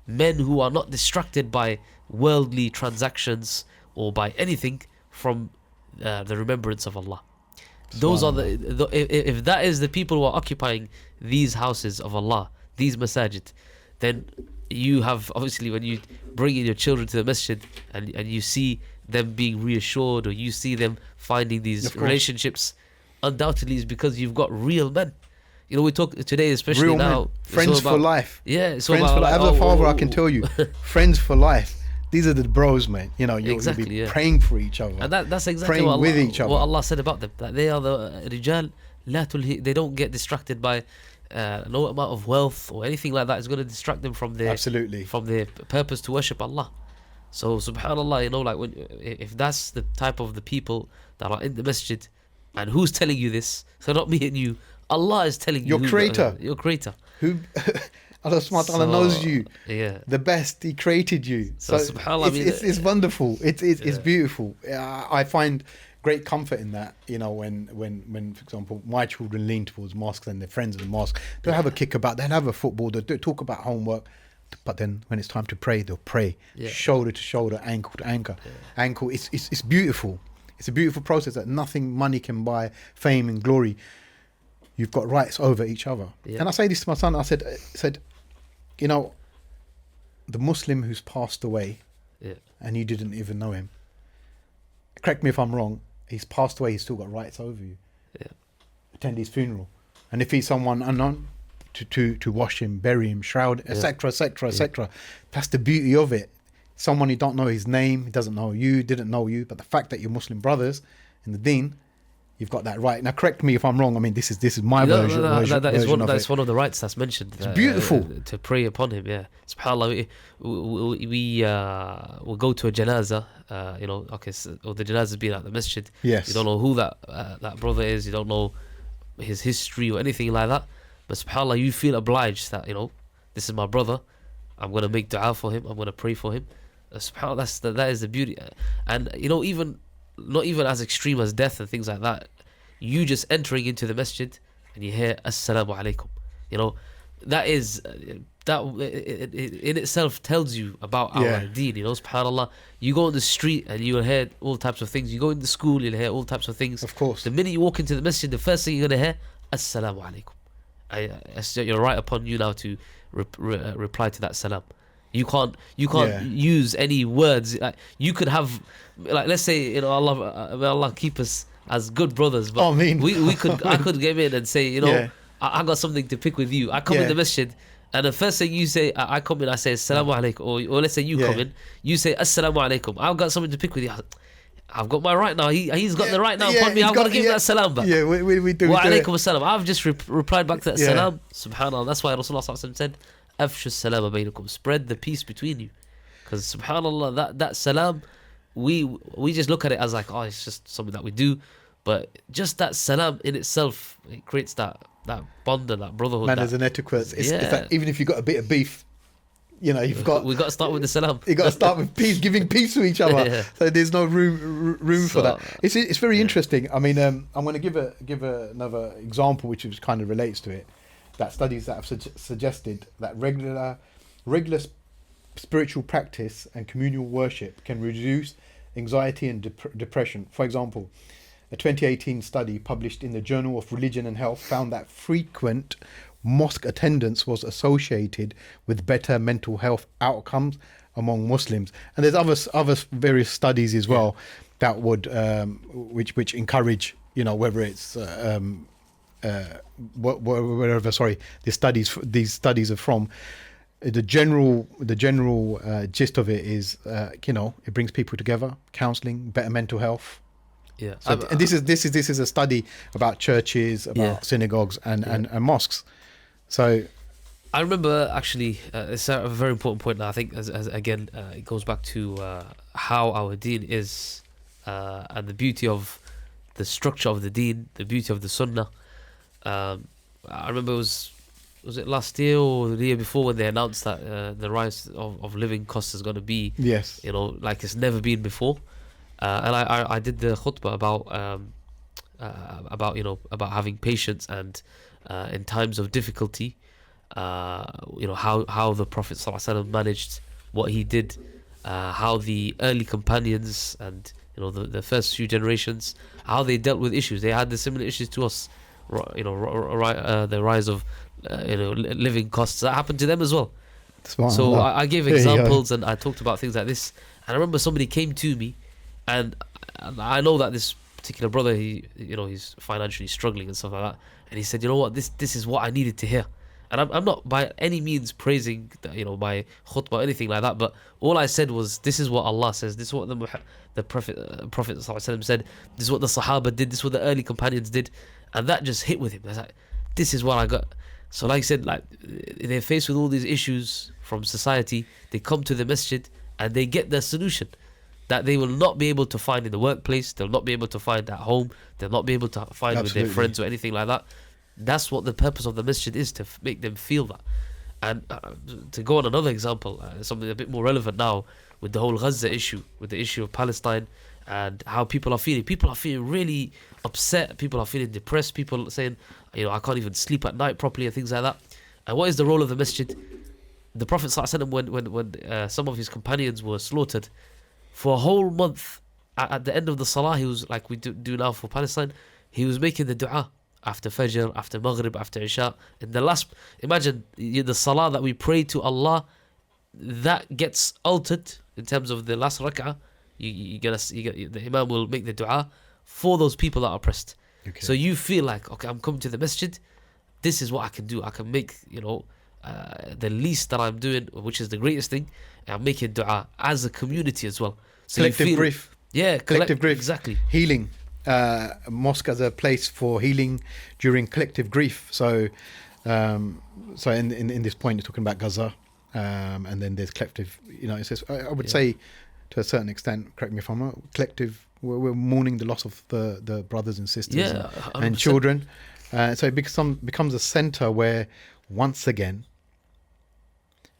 Men who are not distracted by worldly transactions or by anything from the remembrance of Allah. Those are if that is the people who are occupying these houses of Allah, these masajid, then you have, obviously, when you bring in your children to the masjid and you see them being reassured, or you see them finding these relationships, undoubtedly is because you've got real men. You know, we talk today, especially real now, men. Friends for life. Yeah, it's friends all about, for life. As a father, I can tell you, friends for life. These are the bros, man. You know, you'll be praying for each other. And that's exactly praying what with each other. What Allah said about them. That they are the rijal, la tulhi. They don't get distracted by no amount of wealth or anything like that is going to distract them from their purpose to worship Allah. So subhanallah, you know, like if that's the type of the people that are in the masjid, and who's telling you this? So not me and you. Allah is telling you. Your creator. Who Allah subhanahu wa ta'ala knows you. Yeah. The best. He created you. So subhanallah, it's wonderful. It's beautiful. I find great comfort in that. You know, when for example my children lean towards mosques and their friends in the mosque, they'll have a kick-about, they'll have a football, they'll talk about homework. But then when it's time to pray, they'll pray shoulder to shoulder, ankle to ankle. It's beautiful. It's a beautiful process that nothing money can buy, fame and glory. You've got rights over each other. Yeah. And I say this to my son. I said, you know, the Muslim who's passed away, and you didn't even know him. Correct me if I'm wrong. He's passed away. He's still got rights over you. Yeah. Attend his funeral, and if he's someone unknown, to wash him, bury him, shroud, etc., etc., etc. That's the beauty of it. Someone you don't know his name, he doesn't know you, didn't know you, but the fact that you're Muslim brothers in the Deen, you've got that right. Now, correct me if I'm wrong. I mean, this is my version. That is one of the rights that's mentioned. It's beautiful to pray upon him. Yeah, subhanallah. We will go to a janaza. You know, okay, or the janaza being at the masjid. Yes. You don't know who that brother is. You don't know his history or anything like that. But subhanallah, you feel obliged that, you know, this is my brother. I'm going to make dua for him. I'm going to pray for him. SubhanAllah, that is the beauty. And, you know, not even as extreme as death and things like that, you just entering into the masjid and you hear Assalamu alaikum. You know, that in itself tells you about our deen. You know, SubhanAllah, you go on the street and you will hear all types of things. You go into school, you'll hear all types of things. Of course. The minute you walk into the masjid, the first thing you're going to hear, Assalamu alaikum. You're right upon you now to reply to that salam. You can't use any words. Like, you could have, like, let's say, you know, Allah keep us as good brothers, but I could get in and say, you know, I got something to pick with you. I come in the masjid, and the first thing you say, I come in, I say Assalamu alaikum, or let's say you come in, you say Assalamu alaikum. I've got something to pick with you. I've got my right now. He's got the right now upon me. I've got to give that salam back. Yeah, we do. Wa alaikum assalam. I've just replied back to that salam. Subhanallah. That's why Rasulullah said, Afshu salama baynakum. Spread the peace between you. Because subhanallah, that salam, we just look at it as like, oh, it's just something that we do. But just that salam in itself, it creates that bond and that brotherhood. Manners and etiquette. It's that even if you've got a bit of beef, you know, we've got to start with the salam. You got to start with peace, giving peace to each other. So there's no room for that. It's very interesting. I mean, I'm going to give another example which kind of relates to it. That studies that have suggested that regular spiritual practice and communal worship can reduce anxiety and depression. For example, a 2018 study published in the Journal of Religion and Health found that frequent mosque attendance was associated with better mental health outcomes among Muslims, and there's other various studies as well that would which encourage, you know, whether it's wherever these studies are from. The general gist of it is, you know, it brings people together, counselling, better mental health. Yeah. So, and this is a study about churches, about Yeah. synagogues, and mosques. So, I remember actually, it's a very important point. Now I think, as again, it goes back to how our Deen is, and the beauty of the structure of the Deen, the beauty of the Sunnah. I remember was it last year or the year before when they announced that the rise of living costs is going to be, yes, like it's never been before. And I did the khutbah about having patience and in times of difficulty, how the Prophet ﷺ managed what he did, how the early companions and the first few generations, how they dealt with issues. They had the similar issues to us, the rise of living costs that happened to them as well. So I gave examples and I talked about things like this. And I remember somebody came to me, and I know that this particular brother, he's financially struggling and stuff like that. And he said, you know what, this is what I needed to hear. And I'm not by any means praising, my khutbah or anything like that. But all I said was, this is what Allah says. This is what the Prophet ﷺ said. This is what the Sahaba did. This is what the early companions did. And that just hit with him. I was like, this is what I got. So like I said, like, they're faced with all these issues from society. They come to the masjid and they get their solution that they will not be able to find in the workplace. They'll not be able to find at home. They'll not be able to find with their friends or anything like that. That's what the purpose of the masjid is, to make them feel that. And to go on another example, something a bit more relevant now, with the whole Gaza issue, with the issue of Palestine and how people are feeling. People are feeling really upset. People are feeling depressed. People are saying, I can't even sleep at night properly and things like that. And what is the role of the masjid? The Prophet ﷺ, when some of his companions were slaughtered, for a whole month, at the end of the salah, he was like we do now for Palestine, he was making the dua after Fajr, after Maghrib, after Isha. In the last, imagine the salah that we pray to Allah, that gets altered in terms of the last rak'ah. The Imam will make the dua for those people that are oppressed. Okay. So you feel like, okay, I'm coming to the masjid. This is what I can do. I can make, the least that I'm doing, which is the greatest thing. I'm making dua as a community as well. So collective grief. Yeah, collective grief. Exactly. Healing. Mosque as a place for healing during collective grief. So, in this point, you're talking about Gaza, and then there's collective. It says, I would say, to a certain extent, correct me if I'm wrong, collective. We're mourning the loss of the brothers and sisters and children. So it becomes a center where, once again,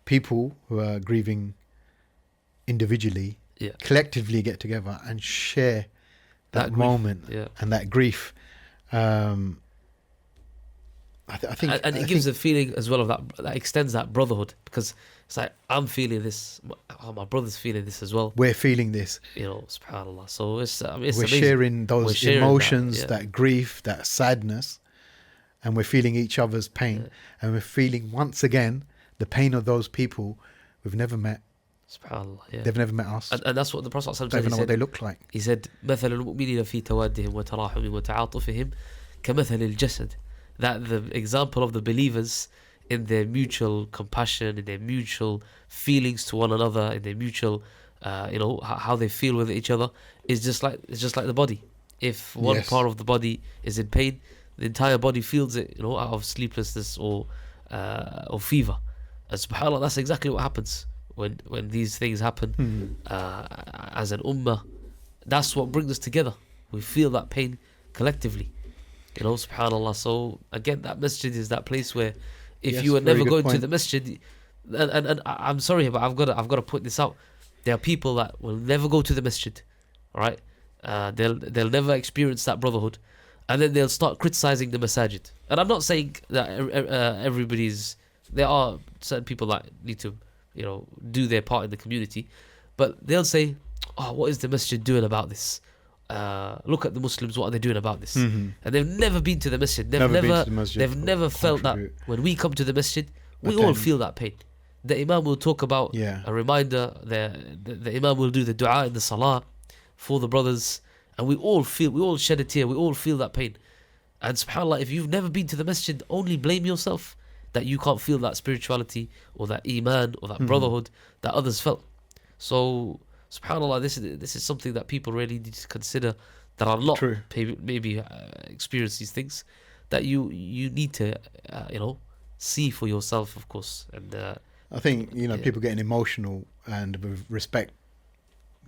people who are grieving individually, collectively get together and share that moment and that grief. I think, and it gives a feeling as well of that extends that brotherhood, because it's like, I'm feeling this, my brother's feeling this as well. We're feeling this, subhanallah. So it's we're amazing. Sharing those emotions, that grief, that sadness, and we're feeling each other's pain, and we're feeling once again the pain of those people we've never met. SubhanAllah, They've never met us. And that's what the Prophet said. Don't even know what they look like. He said, مثل المؤمنين في توادهم وتراحمهم وتعاطفهم كمثل الجسد. That the example of the believers in their mutual compassion, in their mutual feelings to one another, in their mutual, how they feel with each other, is just like the body. If one part of the body is in pain, the entire body feels it, out of sleeplessness or fever. And subhanAllah, that's exactly what happens when these things happen as an ummah. That's what brings us together. We feel that pain collectively, subhanAllah. So again, that masjid is that place where if you were never going to the masjid, and I'm sorry, but I've got to put this out. There are people that will never go to the masjid, all right? They'll never experience that brotherhood, and then they'll start criticizing the masajid. And I'm not saying that everybody's. There are certain people that need to, do their part in the community, but they'll say, "Oh, what is the masjid doing about this? Look at the Muslims. What are they doing about this?" And they've never been to the masjid. They've never felt that when we come to the masjid, we all feel that pain. The Imam will talk about a reminder. The Imam will do the dua in the salah for the brothers, and we all shed a tear. We all feel that pain. And subhanAllah, if you've never been to the masjid, only blame yourself that you can't feel that spirituality or that iman or that brotherhood that others felt. So subhanAllah, this is something that people really need to consider, that are not True. maybe experience these things, that you need to see for yourself, of course. And I think yeah. people getting emotional, and with respect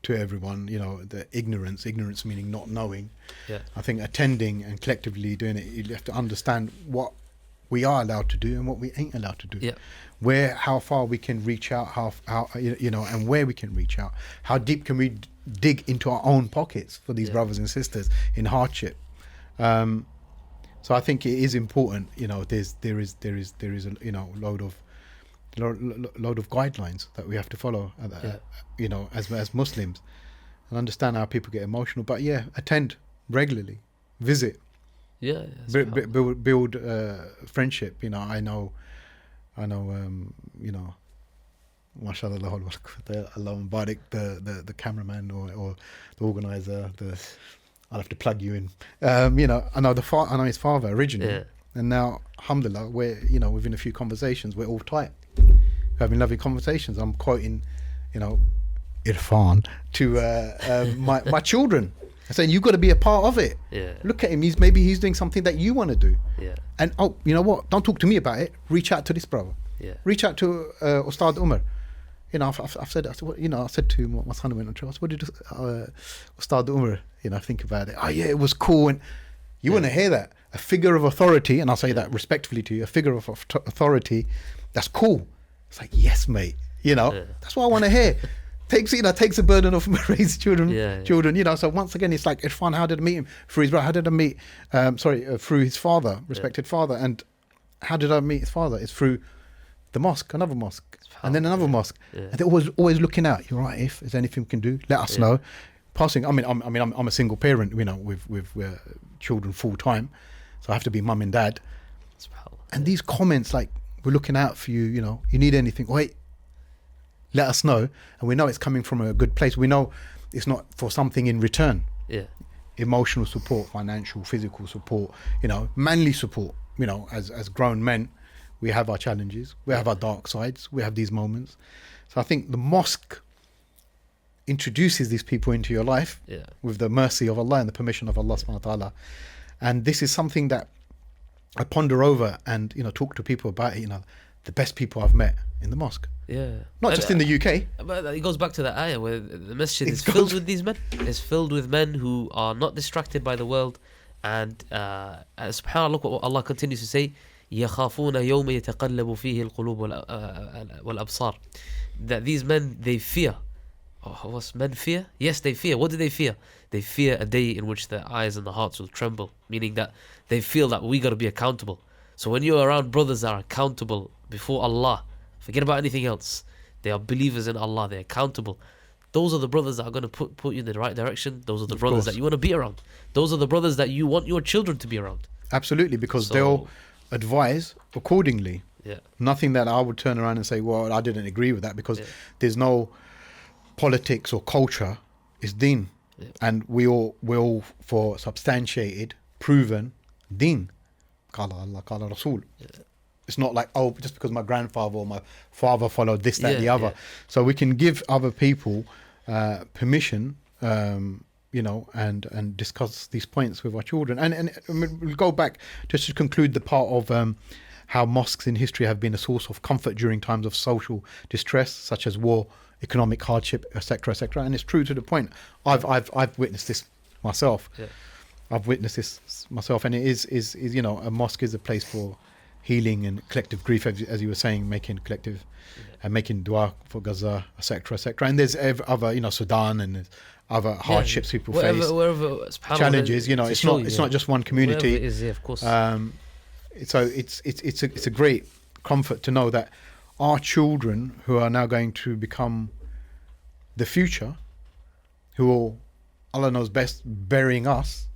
to everyone, the ignorance meaning not knowing. Yeah. I think attending and collectively doing it, you have to understand what we are allowed to do and what we ain't allowed to do. Yeah. How far we can reach out, how and where we can reach out. How deep can we dig into our own pockets for these brothers and sisters in hardship? So I think it is important. There is a load of guidelines that we have to follow. As Muslims, and understand how people get emotional. But attend regularly, visit. Yeah. Build friendship. I know. Mashallah, Allah Mubarak, the cameraman or the organizer. I'll have to plug you in. I know his father originally, and now, alhamdulillah, we're within a few conversations, we're all tight. We're having lovely conversations. I'm quoting, Irfan to my children. I'm saying, you've got to be a part of it. Yeah. Look at him. He's doing something that you want to do. Yeah. And you know what? Don't talk to me about it. Reach out to this brother. Yeah. Reach out to Ustadh Umar. I've said, I said to my son who went on trial, what did Ustadh Umar, think about it? Oh yeah, it was cool. And you want to hear that? A figure of authority, and I'll say that respectfully to you, a figure of authority, that's cool. It's like, yes, mate. That's what I want to hear. Takes the burden off raising children. So once again, it's like, Irfan, how did I meet him? Through his brother. How did I meet? Through his father, respected father. And how did I meet his father? It's through the mosque, another mosque, and then another mosque. Yeah. And they're always looking out. You're right. If there's anything we can do, let us know. Passing. I'm a single parent. With children full time, so I have to be mum and dad. And these comments, like, we're looking out for you. You need anything? Wait. Let us know, and we know it's coming from a good place. We know it's not for something in return. Yeah. Emotional support, financial, physical support, manly support. As grown men, we have our challenges, we have our dark sides, we have these moments. So I think the mosque introduces these people into your life with the mercy of Allah and the permission of Allah subhanahu wa ta'ala. And this is something that I ponder over and, talk to people about it, the best people I've met in the mosque. Yeah. Not just in the UK. But it goes back to that ayah where the masjid is filled with these men. It's filled with men who are not distracted by the world. And subhanAllah, look what Allah continues to say, يَخَافُونَ يَوْمَ يَتَقَلَّبُ فِيهِ الْقُلُوبُ وَالْأَبْصَارِ. That these men, they fear. What's men fear? Yes, they fear. What do they fear? They fear a day in which their eyes and their hearts will tremble. Meaning that they feel that we got to be accountable. So when you're around brothers that are accountable before Allah, forget about anything else. They are believers in Allah. They're accountable. Those are the brothers that are going to put you in the right direction. Those are the brothers that you want to be around. Those are the brothers that you want your children to be around. Absolutely, because they'll advise accordingly. Yeah. Nothing that I would turn around and say, well, I didn't agree with that, because there's no politics or culture. It's Deen. Yeah. And we're all for substantiated, proven Deen. Qala Allah, Qala Rasul. Yeah. It's not like, just because my grandfather or my father followed this, that, the other. Yeah. So we can give other people permission, and discuss these points with our children. And we'll go back just to conclude the part of how mosques in history have been a source of comfort during times of social distress, such as war, economic hardship, etc., etc. And it's true to the point. I've witnessed this myself. Yeah. I've witnessed this myself, and it is a mosque is a place for healing and collective grief, as you were saying, making collective and making dua for Gaza, etc., etc. And there's other, Sudan, and there's other hardships people face, wherever challenges. It's not just one community. Wherever it is, of course. So it's a great comfort to know that our children, who are now going to become the future, who will, Allah knows best, burying us,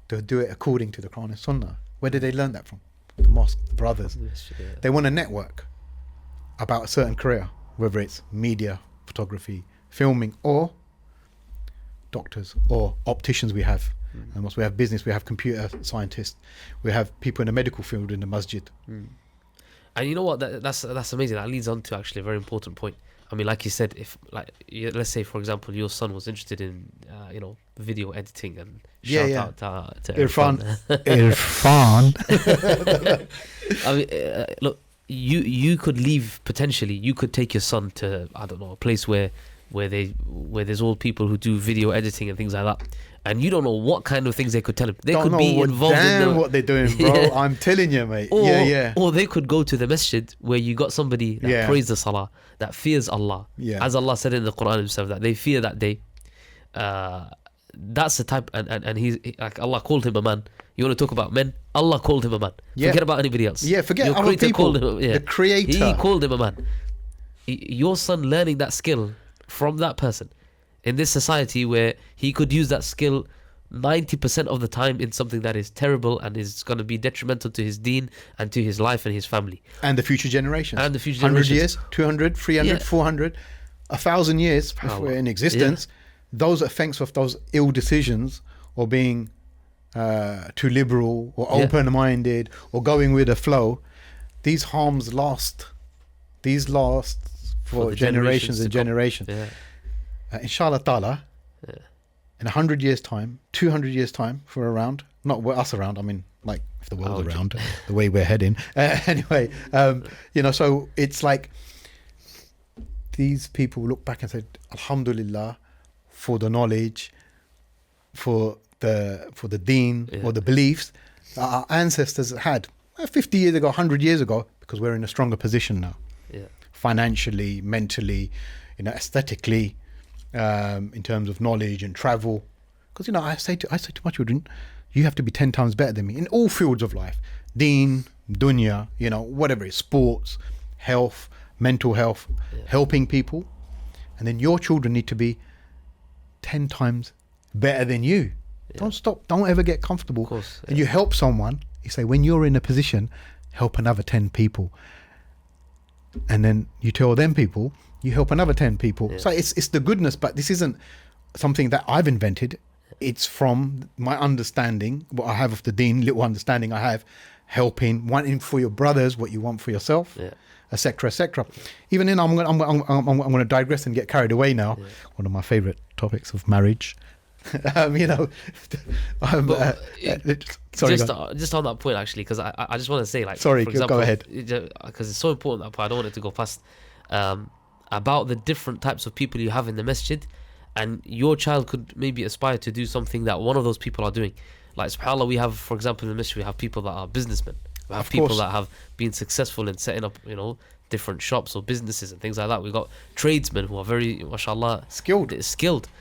to do it according to the Quran and Sunnah. Where did they learn that from? The mosque, the brothers. They want a network about a certain career, whether it's media, photography, filming, or doctors or opticians. We have, and once we have business, we have computer scientists, we have people in the medical field in the masjid. And you know what? That's amazing. That leads on to actually a very important point. I mean, like you said, if let's say for example your son was interested in video editing, and shout out to Irfan. I mean, look, you could leave potentially. You could take your son to, I don't know, a place where there's all people who do video editing and things like that, and you don't know what kind of things they could tell him. They could be involved in what they're doing, bro. Yeah. I'm telling you, mate. Or they could go to the masjid where you got somebody that prays the salah, that fears Allah, as Allah said in the Quran Himself, that they fear that day. That's the type, and he's like, Allah called him a man. You want to talk about men? Allah called him a man. Forget about anybody else. Forget other people. The Creator. He called him a man. Your son learning that skill from that person in this society where he could use that skill 90% of the time in something that is terrible and is going to be detrimental to his deen and to his life and his family. And the future generations. 100 years, 200, 300, 400, 1,000 years in existence. Those effects of those ill decisions, or being too liberal or open-minded or going with the flow, these harms last. These last for generations and generations. Inshallah ta'ala, in 100 years' time, 200 years' time, if we're around, not us around, I mean, like, if the world's around, the way we're heading. Anyway, so it's like these people look back and say, Alhamdulillah, for the knowledge, for the deen, or the beliefs that our ancestors had 50 years ago, 100 years ago, because we're in a stronger position now. Financially, mentally, aesthetically, in terms of knowledge and travel. Because I say to my children, you have to be 10 times better than me in all fields of life. Deen, dunya, whatever it is, sports, health, mental health, helping people. And then your children need to be 10 times better than you. Don't stop. Don't ever get comfortable. Of course, and you help someone. You say, when you're in a position, help another 10 people. And then you tell them people, you help another 10 people. So it's the goodness, but this isn't something that I've invented. It's from my understanding, what I have of the deen, little understanding I have, helping, wanting for your brothers what you want for yourself, etc., etc. Even then, I'm going to digress and get carried away now. One of my favorite topics of marriage. Sorry. Just on that point, actually, because I just want to say, like, sorry, for example, go ahead, because it's so important, that part, I don't want it to go past, about the different types of people you have in the masjid, and your child could maybe aspire to do something that one of those people are doing. Like, subhanAllah, we have, for example, in the masjid, we have people that are businessmen. We have people that have been successful in setting up, different shops or businesses and things like that. We've got tradesmen who are very, mashallah, skilled.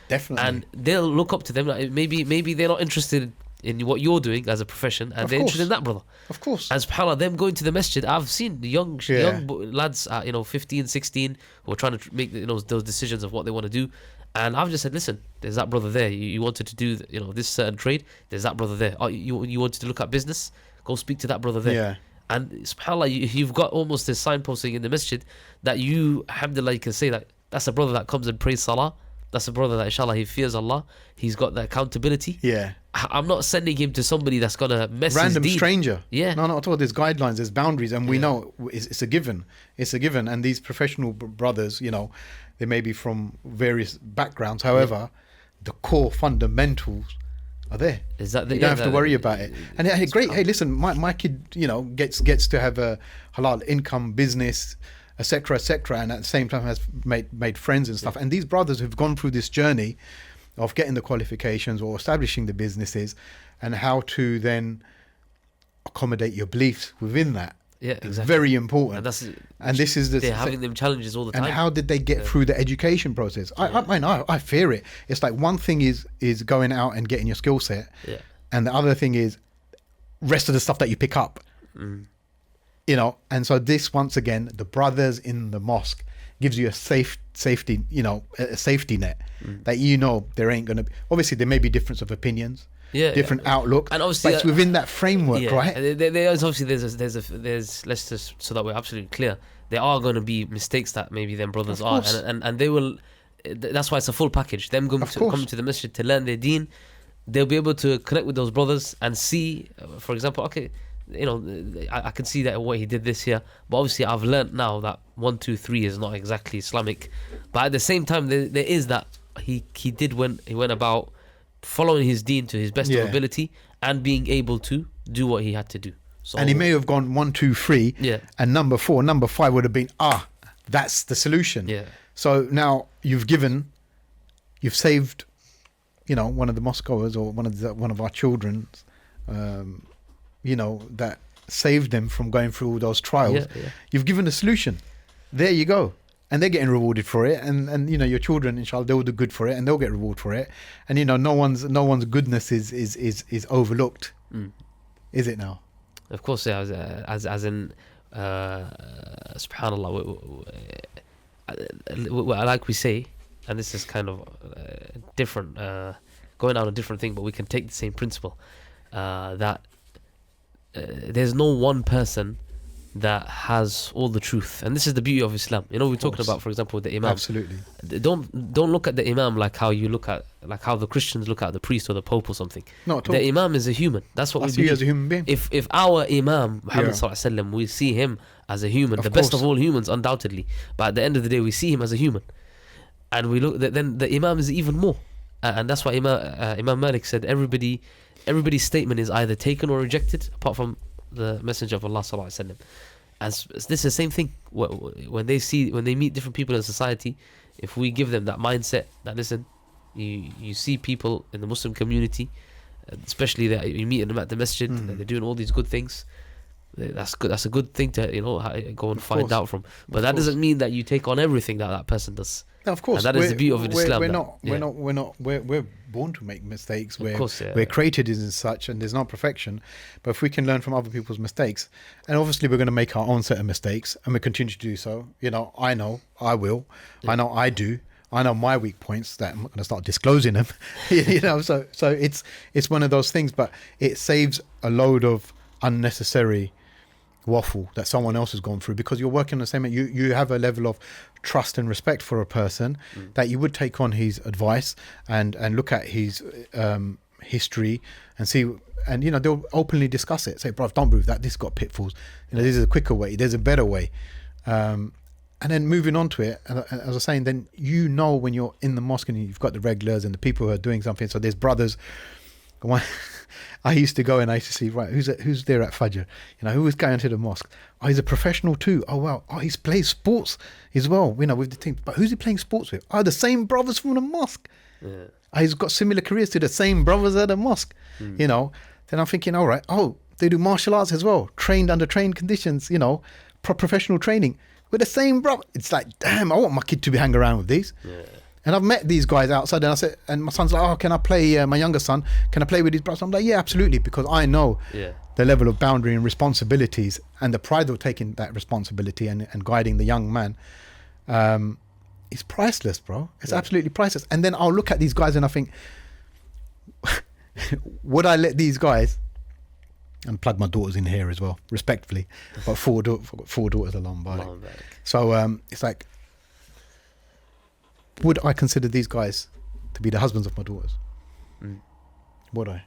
Definitely. And they'll look up to them. Like, maybe they're not interested in what you're doing as a profession, and they're interested in that, brother. Of course. And subhanAllah, them going to the masjid, I've seen young lads at 15, 16 who are trying to make those decisions of what they want to do. And I've just said, listen, there's that brother there. You wanted to do this certain trade, there's that brother there. Oh, you wanted to look at business, go speak to that brother there. And subhanAllah, you've got almost this signposting in the masjid that you, alhamdulillah, you can say that that's a brother that comes and prays salah. That's a brother that, inshallah, he fears Allah. He's got the accountability. I'm not sending him to somebody that's going to mess random his deed. Stranger. No, not at all. There's guidelines, there's boundaries, and we know it's a given. It's a given. And these professional brothers, they may be from various backgrounds. However, the core fundamentals are there. Is that you don't have to worry about it. And hey, great. Hey, listen, my kid, gets to have a halal income, business, etc., and at the same time has made friends and stuff. And these brothers who've gone through this journey of getting the qualifications or establishing the businesses, and how to then accommodate your beliefs within that. It's very important. And this is they're having them challenges all the time. And how did they get through the education process? I fear it. It's like one thing is going out and getting your skill set, and the other thing is rest of the stuff that you pick up. And so this, once again, the brothers in the mosque gives you a safety, a safety net that there ain't gonna be. Obviously, there may be difference of opinions. Different outlook, and obviously, but it's within that framework, right? There's obviously there's let's just, so that we're absolutely clear, there are going to be mistakes that maybe them brothers are, and they will. That's why it's a full package. Them come to the masjid to learn their deen, they'll be able to connect with those brothers and see, for example, okay, I can see that what he did this year. But obviously, I've learnt now that 1, 2, 3 is not exactly Islamic. But at the same time, there is that he went about following his deen to his best of ability and being able to do what he had to do. So, and he may have gone 1, 2, 3, and number 4, number 5 would have been that's the solution. Yeah. So now you've saved, one of the mosque goers or one of our children, that saved them from going through all those trials. Yeah. You've given a solution. There you go. And they're getting rewarded for it, and your children, inshallah, they'll do good for it, and they'll get reward for it. And no one's goodness is overlooked, is it now? Of course, yeah. As in, subhanallah. Like we say, and this is kind of different, going on a different thing, but we can take the same principle. That there's no one person that has all the truth, and this is the beauty of Islam. We're talking about, for example, the Imam. Absolutely. Don't look at the Imam like how you look at, like how the Christians look at the priest or the Pope or something. Not at all. The Imam is a human. That's what we see believe. as a human being. If our Imam Muhammad sallallahu alaihi wasallam, we see him as a human, the best of all humans, undoubtedly. But at the end of the day, we see him as a human, and we look. Then the Imam is even more, and that's why Imam Malik said everybody's statement is either taken or rejected, apart from the Messenger of Allah sallallahu alaihi wasallam. As this is the same thing when they meet different people in society. If we give them that mindset that, listen, you see people in the Muslim community, especially that you meet them at the Masjid, that they're doing all these good things, that's good. That's a good thing to go and find out from. But that doesn't mean that you take on everything that person does. No, of course, and that is the beauty of Islam. We're born to make mistakes. We're created as such, and there's no perfection. But if we can learn from other people's mistakes, and obviously we're going to make our own set of mistakes, and we continue to do so. I know I will. I know I do. I know my weak points that I'm not going to start disclosing them. So it's one of those things, but it saves a load of unnecessary waffle that someone else has gone through, because you're working on the same. You have a level of trust and respect for a person that you would take on his advice and look at his history and see, and they'll openly discuss it. Say, bro, don't move that. This has got pitfalls. This is a quicker way. There's a better way. And then moving on to it, and as I was saying, then when you're in the mosque and you've got the regulars and the people who are doing something. So there's brothers. I used to go and I used to see, right, who's there at Fajr? Who was going to the mosque? Oh, he's a professional too. Oh, wow. Oh, he's plays sports as well, with the team. But who's he playing sports with? Oh, the same brothers from the mosque. Yeah. Oh, he's got similar careers to the same brothers at the mosque. Then I'm thinking, all right, they do martial arts as well, trained under trained conditions, professional training with the same brother. It's like, damn, I want my kid to be hanging around with these. Yeah. And I've met these guys outside, and I said, and my son's like, oh, can I play, my younger son, can I play with his brothers? I'm like, yeah, absolutely, because I know the level of boundary and responsibilities and the pride of taking that responsibility and guiding the young man is priceless, bro. It's absolutely priceless. And then I'll look at these guys and I think, would I let these guys, and plug my daughters in here as well, respectfully, but four daughters along by. So it's like, would I consider these guys to be the husbands of my daughters? Would I?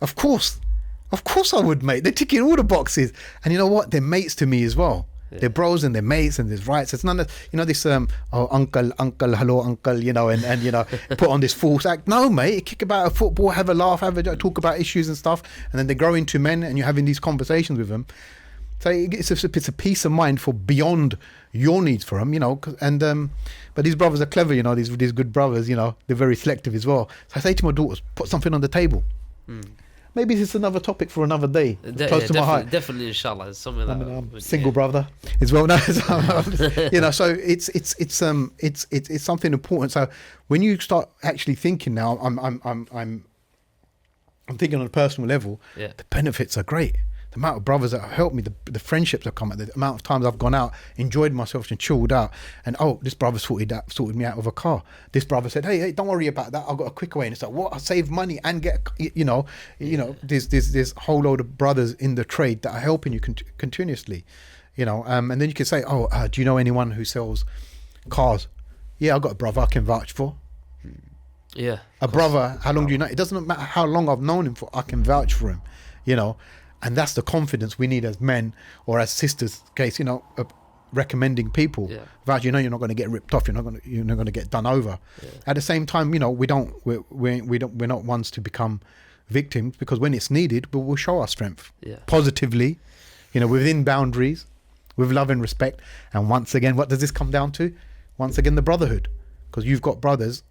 Of course I would, mate. They're ticking all the boxes, and you know what? They're mates to me as well. Yeah. They're bros and they're mates, and there's rights. It's none of this uncle, hello uncle, and put on this false act. No, mate. Kick about a football, have a laugh, talk about issues and stuff, and then they grow into men, and you're having these conversations with them. So it's a peace of mind for beyond your needs for them, and but these brothers are clever, these good brothers, they're very selective as well. So I say to my daughters, put something on the table. Maybe this is another topic for another day, close to my heart. Definitely, inshallah, it's something that I'm single brother as well. No, so it's something important. So when you start actually thinking now, I'm thinking on a personal level, the benefits are great. The amount of brothers that have helped me, the friendships that come out, the amount of times I've gone out, enjoyed myself and chilled out, and this brother sorted me out of a car. This brother said, hey, don't worry about that. I've got a quicker way. And it's like, what? I save money and get, there's this whole load of brothers in the trade that are helping you continuously, and then you can say, do you know anyone who sells cars? Yeah, I've got a brother I can vouch for. Yeah. A brother, how long do you know? It doesn't matter how long I've known him for, I can vouch for him, And that's the confidence we need as men or as sisters case, recommending people. Yeah. Without, you're not going to get ripped off. You're not going to get done over. Yeah. At the same time, we're not ones to become victims, because when it's needed, we'll show our strength positively, within boundaries, with love and respect. And once again, what does this come down to? Once again, the brotherhood, because you've got brothers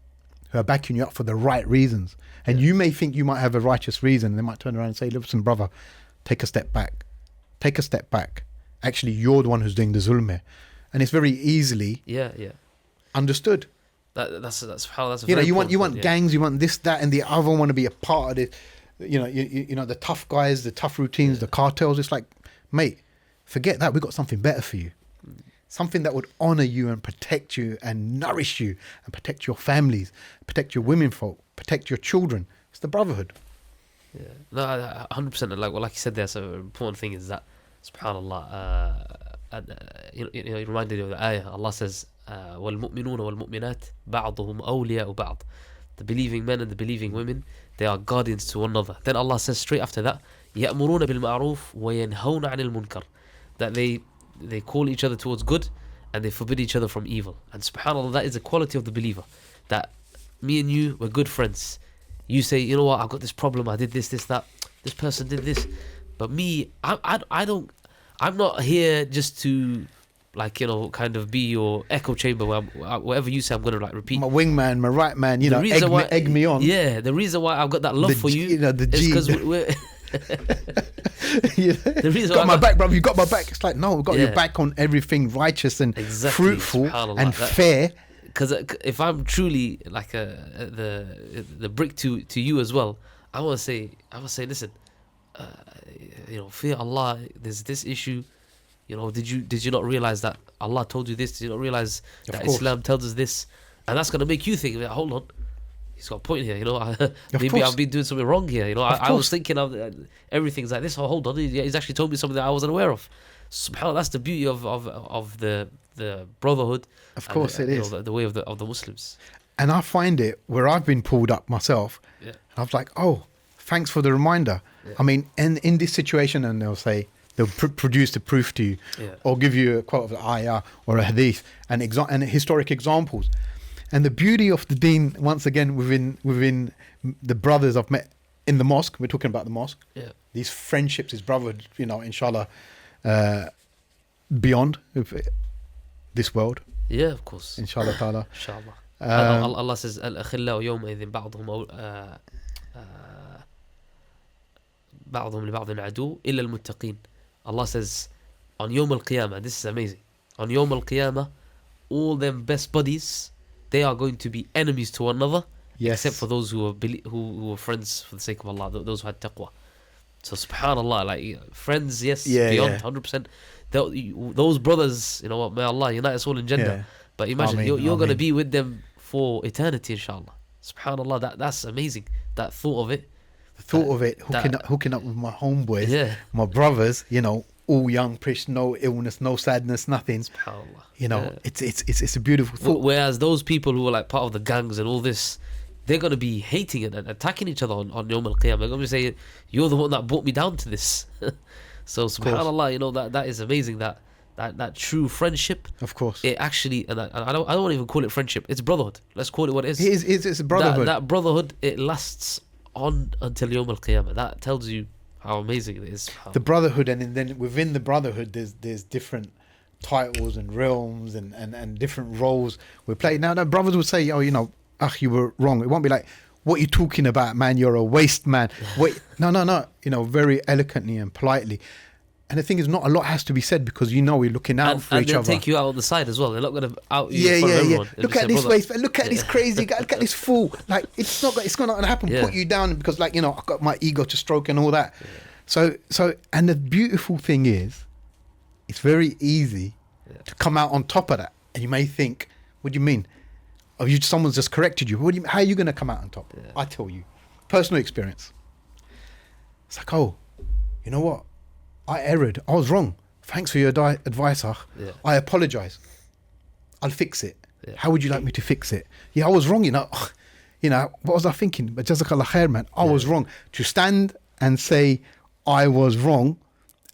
who are backing you up for the right reasons. And you may think you might have a righteous reason, and they might turn around and say, listen, brother, take a step back. Take a step back. Actually, you're the one who's doing the zulm here. And it's very easily understood. That's how that's. You want gangs, you want this, that, and the other want to be a part of it. The tough guys, the tough routines, the cartels. It's like, mate, forget that. We've got something better for you. Something that would honor you and protect you and nourish you and protect your families, protect your women folk, protect your children. It's the brotherhood. Yeah, no, 100%. Like you said there, so an important thing is that, subhanallah, you reminded me of the ayah. Allah says, وَالْمُؤْمِنُونَ وَالْمُؤْمِنَاتِ بَعْضُهُمْ أَوْلِيَاءُ بَعْض. The believing men and the believing women, they are guardians to one another. Then Allah says straight after that, يَأْمُرُونَ بِالْمَعْرُوفِ وَيَنْهَوْنَ عَنِ الْمُنْكَرِ. That they call each other towards good and they forbid each other from evil. And subhanAllah, that is the quality of the believer. That me and you, we're good friends. You say, you know what, I've got this problem, I did this, that, this person did this. But me, I'm not here just to, kind of be your echo chamber where whatever you say, I'm going to repeat. My wingman, my right man, egg me on. Yeah, the reason why I've got that love for you is because we're... The reason got my back, brother. You got my back. It's like, no, we've got your back on everything righteous and fruitful and fair. Because if I'm truly the brick to you as well, I would say, listen, fear Allah. There's this issue. Did you not realize that Allah told you this? Did you not realize that Islam tells us this? And that's gonna make you think, hold on. He's got a point here, maybe I've been doing something wrong here, I was thinking of everything's like this. Oh, hold on, he's actually told me something that I wasn't aware of. SubhanAllah, that's the beauty of the brotherhood. Of course, it is the way of the Muslims. And I find it where I've been pulled up myself. And I was like, oh, thanks for the reminder. I mean, in this situation, and they'll produce the proof to you, or give you a quote of the ayah or a hadith and historic examples. And the beauty of the Deen, once again, within the brothers I've met in the mosque, we're talking about the mosque, these friendships, this brotherhood, inshallah, beyond this world. Yeah, of course. Inshallah ta'ala. Inshallah. Allah says, الأخلاء يومئذ بعضهم لبعض عدو إلا المتقين. Allah says, on Yawm al-Qiyamah, this is amazing. On Yawm al-Qiyamah, all them best buddies, they are going to be enemies to one another, except for those who were friends for the sake of Allah, those who had taqwa. So subhanallah, friends, beyond 100%. Those brothers, may Allah unite us all in Jannah. But imagine, you're going to be with them for eternity, inshallah. Subhanallah, that's amazing. That thought of it. The thought of it, hooking up with my homeboys, my brothers, all young, no illness, no sadness, nothing. SubhanAllah. It's a beautiful thought. Whereas those people who are part of the gangs and all this, they're going to be hating it and attacking each other on Yawm al-Qiyamah. They're going to say, you're the one that brought me down to this. So subhanallah, that is amazing, that true friendship. Of course. It actually, and I don't want to even call it friendship, it's brotherhood. Let's call it what it is. It's a brotherhood. That brotherhood, it lasts on until Yawm al-Qiyamah. That tells you how amazing it is. The brotherhood, and then within the brotherhood, there's different titles and realms and different roles we play. Now, the brothers would say, you were wrong. It won't be like, what are you talking about, man? You're a waste man. Wait, no. Very eloquently and politely. And the thing is, not a lot has to be said, because we're looking out for each other. And they'll take you out on the side as well. They're not going to out you in front of everyone. Look at this waste. Look at this crazy guy. Look at this fool. Like, it's not going to happen. Put you down because, I've got my ego to stroke and all that. So, and the beautiful thing is, it's very easy to come out on top of that. And you may think, what do you mean? Someone's just corrected you. How are you going to come out on top? I tell you, personal experience. It's like, oh, you know what? I erred. I was wrong. Thanks for your advice, Akh. I apologize. I'll fix it. How would you like me to fix it? I was wrong, what was I thinking? But Jazakallah khair, man. I was wrong. To stand and say, I was wrong.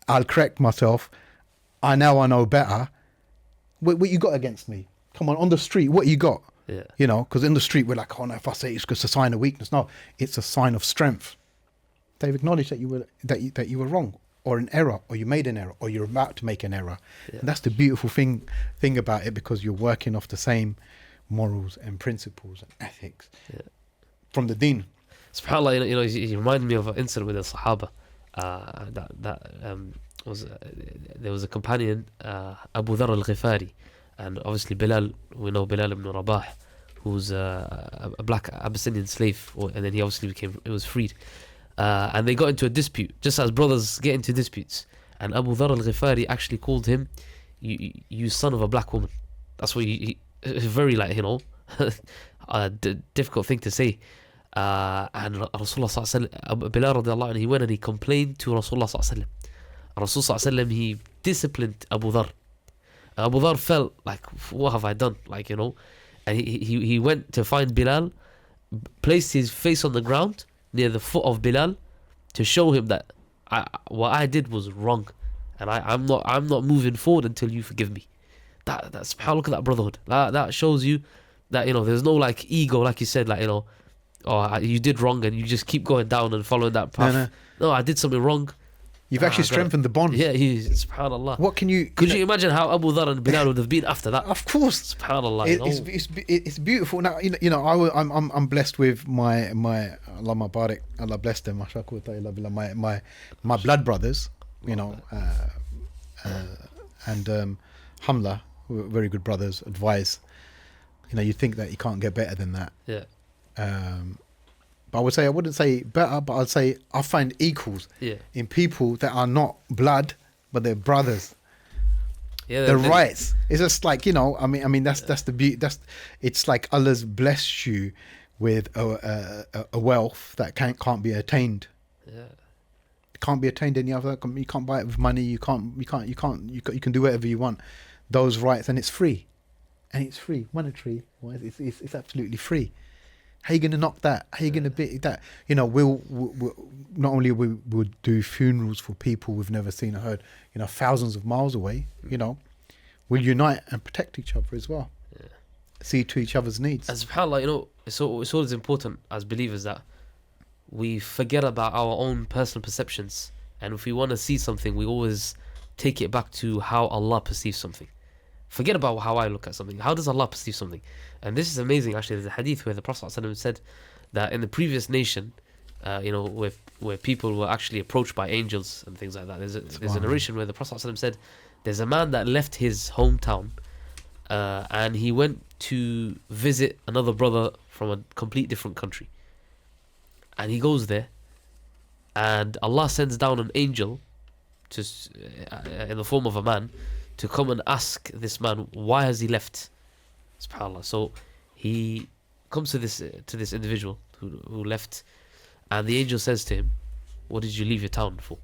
I'll correct myself. I know better. What you got against me? Come on the street, what you got? Yeah. You know, because in the street we're like, oh no, if I say it's just a sign of weakness. No, it's a sign of strength. They've acknowledged that you were wrong, or an error, or you made an error, or you're about to make an error. Yeah. And that's the beautiful thing about it, because you're working off the same morals and principles and ethics from the Deen. SubhanAllah, you know, he reminded me of an incident with the Sahaba. There was a companion, Abu Dharr al-Ghifari, and obviously Bilal. We know Bilal ibn Rabah, who's a black Abyssinian slave, and then he was freed. And they got into a dispute, just as brothers get into disputes. And Abu Dharr al-Ghifari actually called him, "You son of a black woman." That's what it's very, like, you know, a difficult thing to say. And Rasulullah sallallahu alaihi wasallam, Bilal radiallahu anhu, he went and he complained to Rasulullah sallallahu alaihi wasallam. Rasul sallallahu alaihi wasallam, he disciplined Abu Dharr. Abu Dharr felt like, what have I done? Like, you know, and he went to find Bilal, placed his face on the ground near the foot of Bilal to show him that what I did was wrong, and I'm not moving forward until you forgive me. That's how, look at that brotherhood. That shows you that, you know, there's no like ego, like you said, like, you know, oh, you did wrong and you just keep going down and following that path. No, I did something wrong. You've actually strengthened the bond. Yeah, subhanallah. What can you... Could you imagine how Abu Dharr and Bilal would have been after that? Of course. SubhanAllah. It's beautiful. Now, you know, I'm blessed with my Allah Mubarak, Allah bless them, my blood brothers, you know, and Hamla, who are very good brothers, advise. You know, you think that you can't get better than that. Yeah. But I wouldn't say better, but I'd say I find equals in people that are not blood, but they're brothers. Yeah, they're rights. It's just like, you know, I mean that's the beauty. It's like Allah's blessed you with a wealth that can't be attained. Yeah. It can't be attained any other. You can't buy it with money. You can do whatever you want. Those rights, and it's free, monetary. It's absolutely free. How are you going to knock that? How are you going to beat that? You know, we'll not only we'll do funerals for people we've never seen or heard, you know, thousands of miles away, you know, we'll unite and protect each other as well. Yeah. See to each other's needs. And subhanAllah, you know, it's always important as believers that we forget about our own personal perceptions. And if we want to see something, we always take it back to how Allah perceives something. Forget about how I look at something. How does Allah perceive something? And this is amazing, actually. There's a hadith where the Prophet ﷺ said that in the previous nation, you know, where people were actually approached by angels and things like that, there's a narration where the Prophet ﷺ said there's a man that left his hometown and he went to visit another brother from a complete different country. And he goes there, and Allah sends down an angel in the form of a man to come and ask this man, why has he left? SubhanAllah. So he comes to this individual who left, and the angel says to him, what did you leave your town for?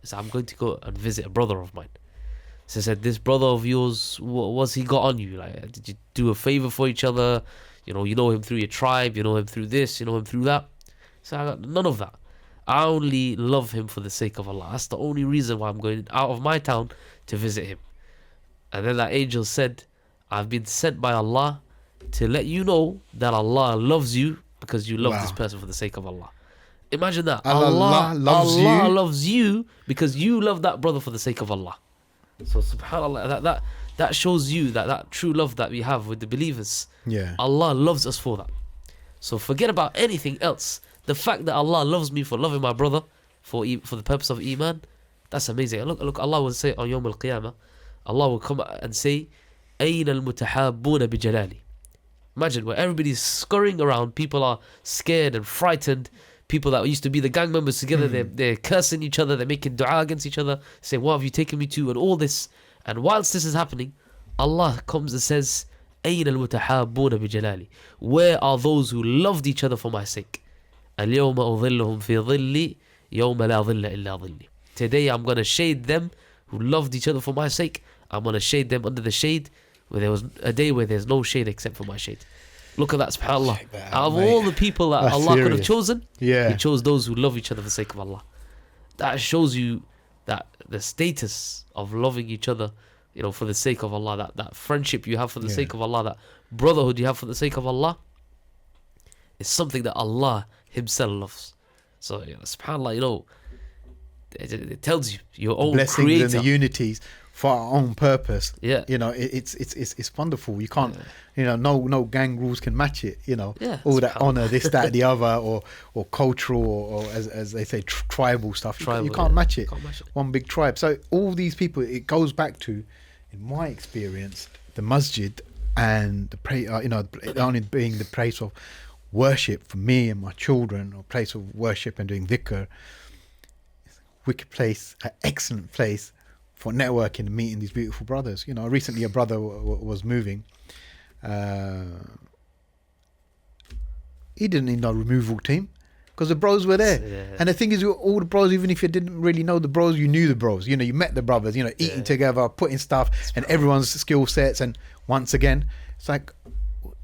He said, I'm going to go and visit a brother of mine. So he said, this brother of yours, what's he got on you? Like, did you do a favor for each other? You know him through your tribe, you know him through this, you know him through that. So I got none of that. I only love him for the sake of Allah. That's the only reason why I'm going out of my town to visit him. And then that angel said, I've been sent by Allah to let you know that Allah loves you because you love this person for the sake of Allah. Imagine that. Allah loves you because you love that brother for the sake of Allah. So subhanAllah, that shows you that true love that we have with the believers. Yeah. Allah loves us for that. So forget about anything else. The fact that Allah loves me for loving my brother for the purpose of Iman, that's amazing. Look, Allah will say on Yawm al-Qiyamah, Allah will come and say, أَيْنَ الْمُتَحَابُّونَ بِجَلَالِي. Imagine where everybody's scurrying around, people are scared and frightened, people that used to be the gang members together, they're cursing each other, they're making dua against each other, saying, what have you taken me to, and all this. And whilst this is happening, Allah comes and says, أَيْنَ الْمُتَحَابُّونَ بِجَلَالِي. Where are those who loved each other for my sake? الْيَوْمَ أُظِلُّهُمْ فِي ظِلِّي يَوْمَ لَا ظِلَّ إِلَّا ظِلِّي. Today I'm going to shade them who loved each other for my sake. I'm going to shade them under the shade where there was a day where there's no shade except for my shade. Look at that, subhanAllah. Out of all the people that Allah could have chosen, He chose those who love each other for the sake of Allah. that shows you that the status of loving each other, you know, for the sake of Allah, that friendship you have for the sake of Allah, that brotherhood you have for the sake of Allah, is something that Allah Himself loves. So, you know, subhanAllah, you know, it tells you your own blessings creator. and the unities for our own purpose. Yeah. You know, it's wonderful. You can't, you know, no gang rules can match it. You know, all that honor, this, that, the other, or cultural, or as they say, tribal stuff. You can't match it. One big tribe. So all these people, it goes back to, in my experience, the masjid and the pray. You know, only being the place of worship for me and my children, or place of worship and doing dhikr. Wicked place, an excellent place for networking and meeting these beautiful brothers. You know, recently a brother was moving. He didn't need no removal team because the bros were there. Yeah. And the thing is, all the bros, even if you didn't really know the bros, you knew the bros. You know, you met the brothers, you know, eating together, putting stuff, and everyone's skill sets. And once again, it's like,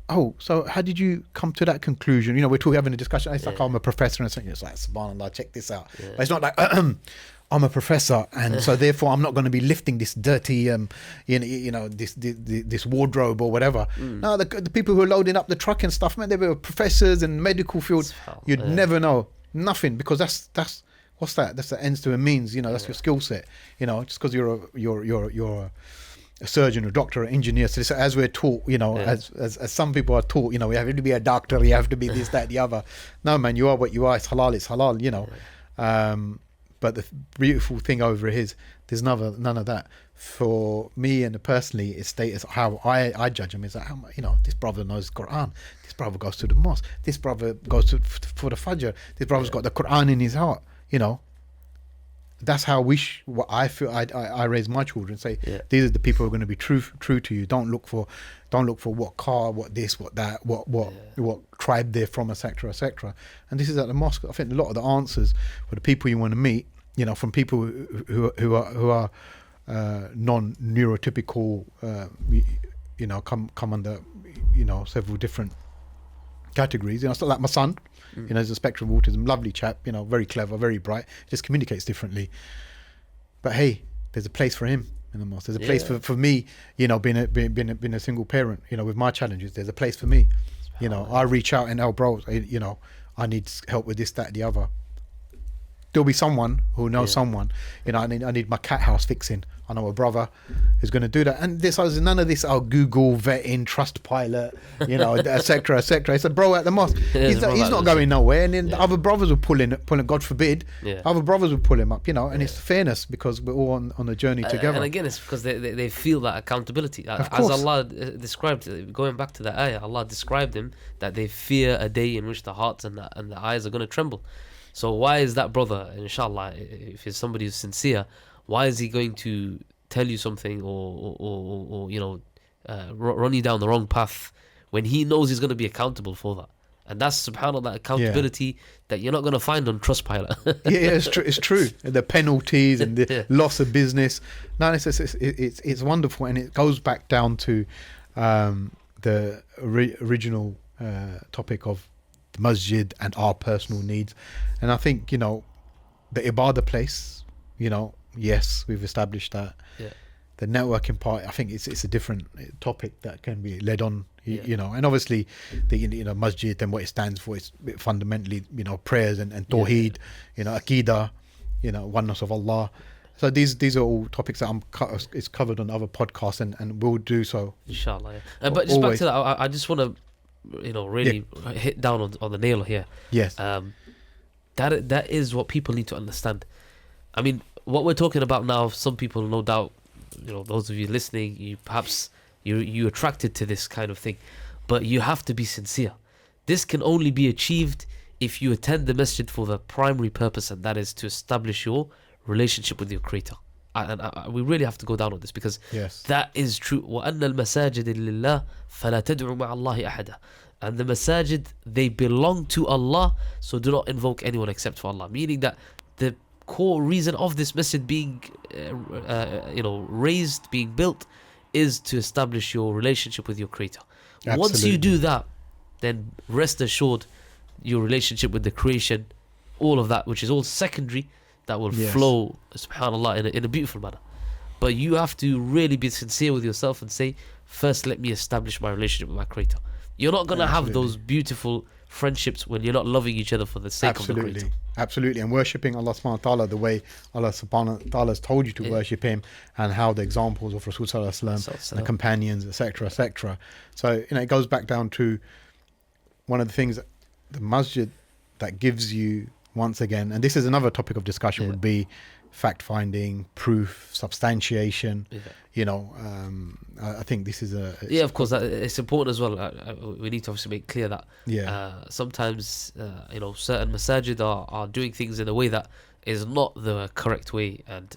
oh, so how did you come to that conclusion? You know, we're having a discussion. It's like, I'm a professor, and something. It's like, subhanAllah, check this out. But it's not like, I'm a professor, and so therefore I'm not going to be lifting this dirty, this wardrobe or whatever. No, the people who are loading up the truck and stuff, man, they were professors and medical field. You'd never know nothing, because that's what's that? That's the ends to a means. You know, that's your skill set. You know, just because you're a surgeon, a doctor, an engineer. So as we're taught, you know, as some people are taught, you know, you have to be a doctor, you have to be this, that, the other. No, man, you are what you are. It's halal, you know. But the beautiful thing over is there's none of that. For me and personally, it's status how I judge him is that, you know, this brother knows the Quran, this brother goes to the mosque, this brother goes for the Fajr, this brother's got the Quran in his heart, you know. That's how what I feel. I raise my children. Say these are the people who are going to be true to you. Don't look for what car, what this, what that, what tribe they're from, etc., etc. And this is at the mosque. I think a lot of the answers for the people you want to meet, you know, from people who are non-neurotypical, you know, come under, you know, several different categories. You know, still like my son. You know, there's a spectrum of autism, lovely chap, you know, very clever, very bright, just communicates differently. But hey, there's a place for him in the mosque. There's a place for me, you know, being a single parent, you know, with my challenges. There's a place for me. You know, I reach out and, bro, you know, I need help with this, that, the other. There'll be someone who knows someone. You know, I need my cat house fixing. I know a brother who's going to do that. And none of this, Google, vetting, Trustpilot, you know, etc., etc. It's a bro at the mosque. He's not going nowhere. And then the other brothers will pull in, God forbid, other brothers will pull him up, you know, and it's fairness because we're all on a journey together. And again, it's because they feel that accountability. As Allah described, going back to the ayah, Allah described them that they fear a day in which the hearts and the eyes are going to tremble. So why is that brother, inshallah, if it's somebody who's sincere, why is he going to tell you something or you know, run you down the wrong path when he knows he's going to be accountable for that? And that's, subhanAllah, that accountability that you're not going to find on Trustpilot. It's true. The penalties and the loss of business. No, it's wonderful, and it goes back down to the original topic of the masjid and our personal needs. And I think, you know, the ibadah place, you know, yes, we've established that. The networking part, I think it's a different topic that can be led on, you know. And obviously, the, you know, masjid and what it stands for is fundamentally, you know, prayers and tawheed, you know, aqidah, you know, oneness of Allah. So these are all topics that it's covered on other podcasts and will do so. Inshallah. But just back to that, I just want to, you know, really hit down on the nail here. Yes. That is what people need to understand. I mean, what we're talking about now, some people, no doubt, you know, those of you listening, you attracted to this kind of thing, but you have to be sincere. This can only be achieved if you attend the masjid for the primary purpose, and that is to establish your relationship with your creator. And we really have to go down on this, because that is true. وَأَنَّ الْمَسَاجِدِ لِلَّهِ فَلَا تَدْعُوا مَعَ اللَّهِ أَحَدًا. And the masajid, they belong to Allah, so do not invoke anyone except for Allah. Meaning that the core reason of this masjid being you know, raised, being built, is to establish your relationship with your creator. Absolutely. Once you do that, then rest assured your relationship with the creation, all of that, which is all secondary, that will Yes. flow, subhanallah, in a beautiful manner. But you have to really be sincere with yourself and say, first, let me establish my relationship with my Creator. You're not going to have Absolutely. those beautiful friendships when you're not loving each other for the sake of the Creator. Absolutely, absolutely, and worshipping Allah subhanahu wa ta'ala the way Allah subhanahu wa ta'ala has told you to Yeah. worship Him, and how the examples of Rasul sallallahu alaihi wasallam and the companions, etc., etc. So it goes back down to one of the things that the masjid that gives you, once again, and this is another topic of discussion, Yeah. would be fact finding, proof, substantiation. Yeah. I think this is Yeah, of course, it's important as well. We need to obviously make clear that sometimes certain masajid are doing things in a way that is not the correct way, and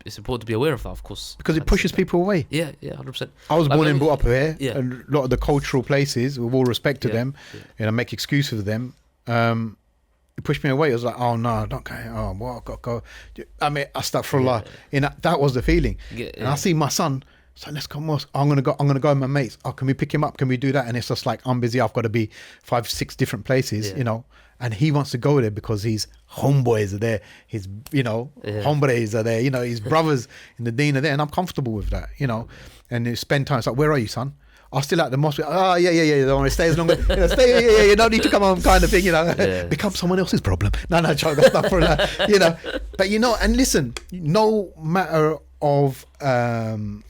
it's important to be aware of that, of course, because it pushes people away. Yeah, 100%. I was born and brought up here, Yeah. and a lot of the cultural places, with all respect to Yeah, them, make excuses of them. It pushed me away. It was like, oh no, don't go. Oh, well, I've got to go. I mean, astaghfirullah. That was the feeling. And I see my son. So let's go, mosque. I'm gonna go with my mates. Oh, can we pick him up? Can we do that? And it's just like, I'm busy. I've got to be 5-6 different places. And he wants to go there because his homeboys are there. His hombres are there. His brothers in the Deen are there, and I'm comfortable with that. And you spend time. It's like, where are you, son? I'm still at the mosque. Oh, yeah. Don't want to stay as long as stay. Yeah, you don't need to come home, kind of thing. Become someone else's problem. No, that's not for that. But and listen, no matter of no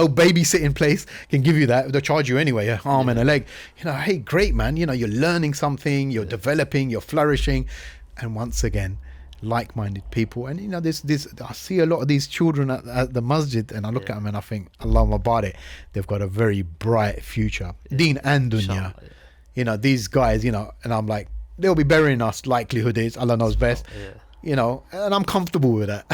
babysitting place can give you that. They'll charge you anyway, a arm and a leg. Hey, great man. You're learning something. You're developing. You're flourishing. And once again, like-minded people, and this I see a lot of these children at the masjid, and I look at them and I think, Allahumma barik, they've got a very bright future, deen and dunya. These guys, and I'm like, they'll be burying us, likelihood is, Allah knows best. And I'm comfortable with that.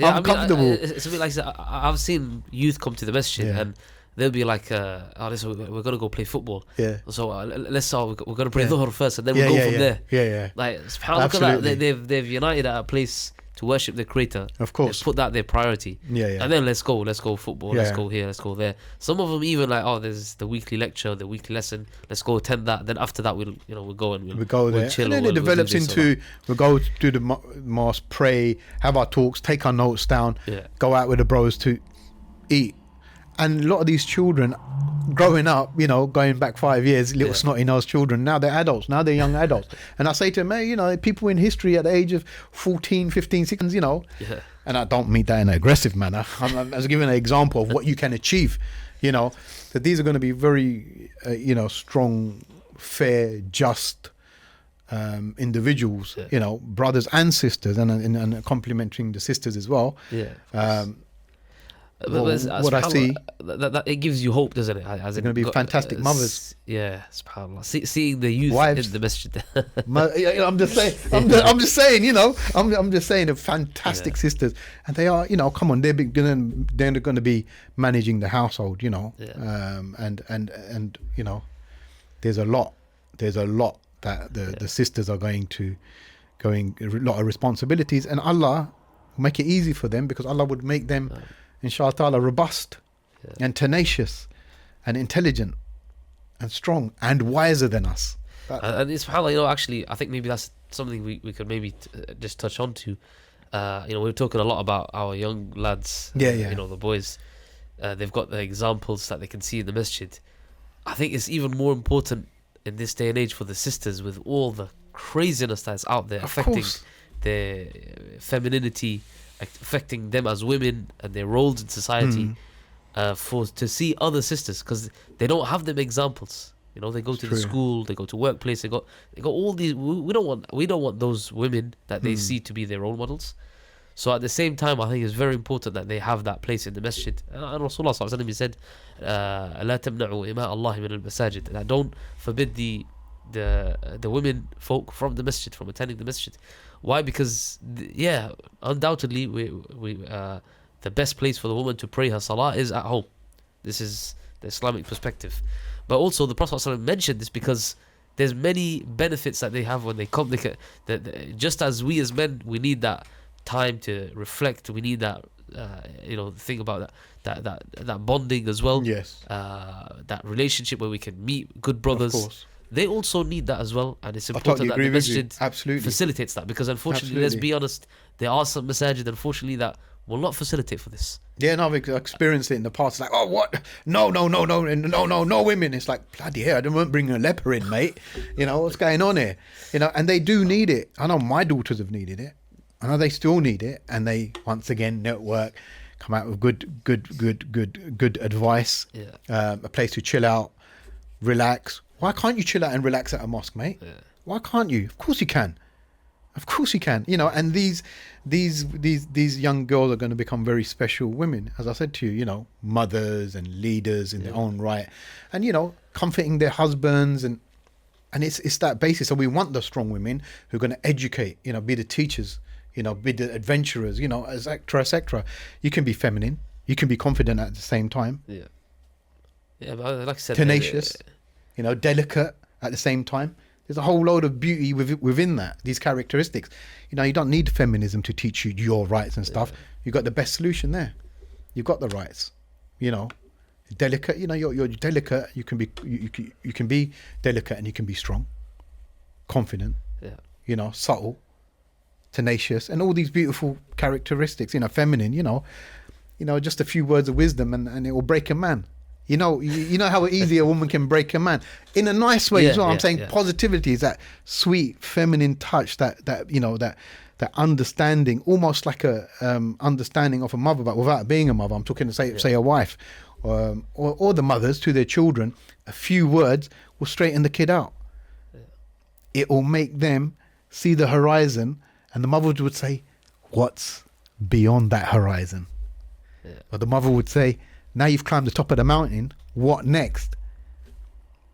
I'm comfortable. It's a bit like, I've seen youth come to the masjid and they'll be like, listen, we're going to go play football. Yeah. So we're going to play Dhuhr first, and then we'll go from there. Yeah. Like, subhanAllah, look at that. They've united at a place to worship the Creator. Of course. They've put that their priority. Yeah. And then let's go football. Let's go here. Let's go there. Some of them even like, there's the weekly lecture, the weekly lesson. Let's go attend that. Then after that, we'll go and we'll go there. We'll chill, and then it develops into we'll go to the mosque, pray, have our talks, take our notes down, go out with the bros to eat. And a lot of these children growing up, going back 5 years, little snotty-nosed children, now they're adults, now they're young adults. And I say to them, hey, people in history at the age of 14, 15, 16, and I don't mean that in an aggressive manner. I'm just giving an example of what you can achieve, that these are going to be very, strong, fair, just individuals, brothers and sisters, and complimenting the sisters as well. What I see, that it gives you hope, doesn't it? As they're going to be fantastic mothers. SubhanAllah. Seeing the youth Wives. in the masjid. I'm just saying. I'm just saying. I'm just saying they're fantastic sisters, and they are. Come on, they're going to be managing the household. And there's a lot that the sisters are going a lot of responsibilities, and Allah will make it easy for them, because Allah would make them, inshallah ta'ala, robust and tenacious and intelligent and strong and wiser than us. And it's subhanAllah, actually, I think maybe that's something we could maybe just touch on to. We're talking a lot about our young lads, the boys. They've got the examples that they can see in the masjid. I think it's even more important in this day and age for the sisters, with all the craziness that's out there affecting their femininity, affecting them as women and their roles in society, to see other sisters, because they don't have them examples. They go to the school, they go to workplace, they got all these. We don't want those women that they see to be their role models. So at the same time, I think it's very important that they have that place in the masjid. And Rasulullah sallallahu alaihi wasallam said, "La tamna'u ima Allah min al-masajid." That don't forbid the women folk from the masjid, from attending the masjid. Why? Because undoubtedly, we the best place for the woman to pray her salah is at home. This is the Islamic perspective. But also the Prophet ﷺ mentioned this because there's many benefits that they have when they come. Just as we as men, we need that time to reflect. We need that, think about that bonding as well. Yes. That relationship where we can meet good brothers, they also need that as well, and it's I important totally that agree the with you. masjid Absolutely. facilitates that, because unfortunately, let's Absolutely. be honest, there are some masajid, unfortunately, that will not facilitate for this. Yeah, no, I've experienced it in the past. It's like, oh, what? No, no, no, no, and no women. It's like, bloody hell, I don't want to bring a leper in, mate. You know, what's going on here? You know, and they do need it. I know my daughters have needed it. I know they still need it. And they, once again, network, come out with good advice, a place to chill out, relax. Why can't you chill out and relax at a mosque, mate? Yeah. Why can't you? Of course you can. Of course you can. You know, and these young girls are going to become very special women, as I said to you. You know, mothers and leaders in their own right, and you know, comforting their husbands, and it's that basis. So we want the strong women who are going to educate. You know, be the teachers. You know, be the adventurers. You know, etc. etc. You can be feminine. You can be confident at the same time. Yeah. Yeah, but like I said, Tenacious. You know, delicate at the same time. There's a whole load of beauty within that, these characteristics. You know, you don't need feminism to teach you your rights and stuff. You've got the best solution there. You've got the rights. You know, delicate. You know, you're delicate. You can be delicate, and you can be strong, confident. Yeah. You know, subtle, tenacious, and all these beautiful characteristics. You know, feminine. You know, just a few words of wisdom, and it will break a man. You know how easy a woman can break a man in a nice way as well. I'm saying positivity is that sweet feminine touch, that you know, that understanding, almost like a understanding of a mother, but without being a mother. I'm talking to say a wife, or the mothers to their children. A few words will straighten the kid out. It will make them see the horizon, and the mother would say, "What's beyond that horizon?" But the mother would say, "Now you've climbed the top of the mountain, what next?"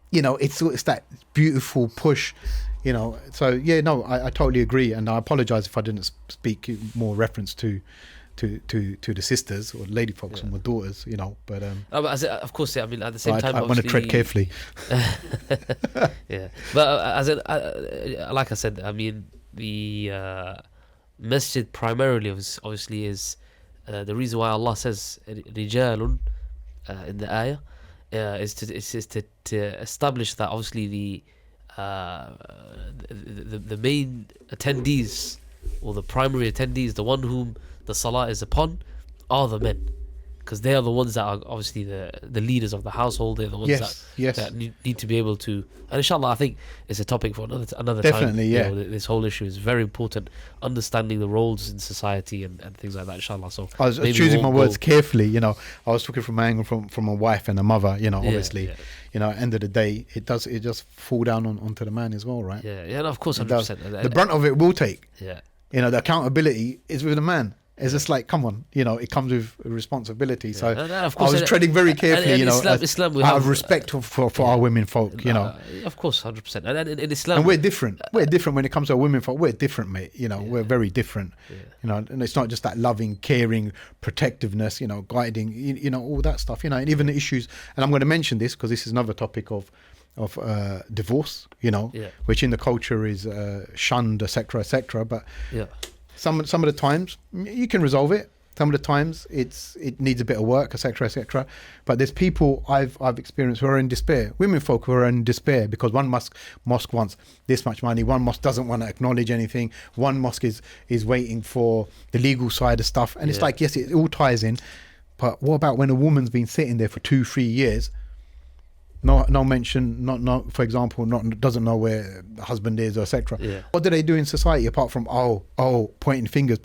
You know, it's that beautiful push, you know. So yeah, no, I totally agree, and I apologize if I didn't speak more reference to the sisters or lady folks and my daughters, you know. But of course, yeah. I mean, at the same time, I want to tread carefully. Yeah, but like I said, I mean, the masjid primarily obviously is the reason why Allah says rijalun in the ayah is to establish that obviously the main attendees, or the primary attendees, the one whom the salah is upon, are the men, because they are the ones that are obviously the leaders of the household. They're the ones that need to be able to, and inshallah I think it's a topic for another Definitely, time. You know, this whole issue is very important, understanding the roles in society and things like that, inshallah. So I was choosing my words carefully, you know. I was talking from my angle from a wife and a mother, you know, obviously. You know, at the end of the day, it just fall down onto the man as well, right? Yeah, no, of course, 100%. The brunt of it will take. Yeah. You know, the accountability is with the man. It's just like, come on, you know, it comes with responsibility. So of course, I was treading very carefully, you know, Islam out of respect for our women folk, you know. Of course, 100%. And in Islam, and we're different. We're different when it comes to our women folk. We're different, mate. You know, we're very different. You know, and it's not just that loving, caring, protectiveness, you know, guiding, you know, all that stuff, you know, and even the issues. And I'm going to mention this because this is another topic of divorce, you know, which in the culture is shunned, etc., etc. But some of the times you can resolve it. Some of the times it needs a bit of work, etc., etc. But there's people I've experienced who are in despair. Women folk who are in despair because one mosque wants this much money. One mosque doesn't want to acknowledge anything. One mosque is waiting for the legal side of stuff. And it's like, yes, it all ties in. But what about when a woman's been sitting there for 2-3 years? No mention, not for example, doesn't know where the husband is, or etc. What do they do in society apart from pointing fingers?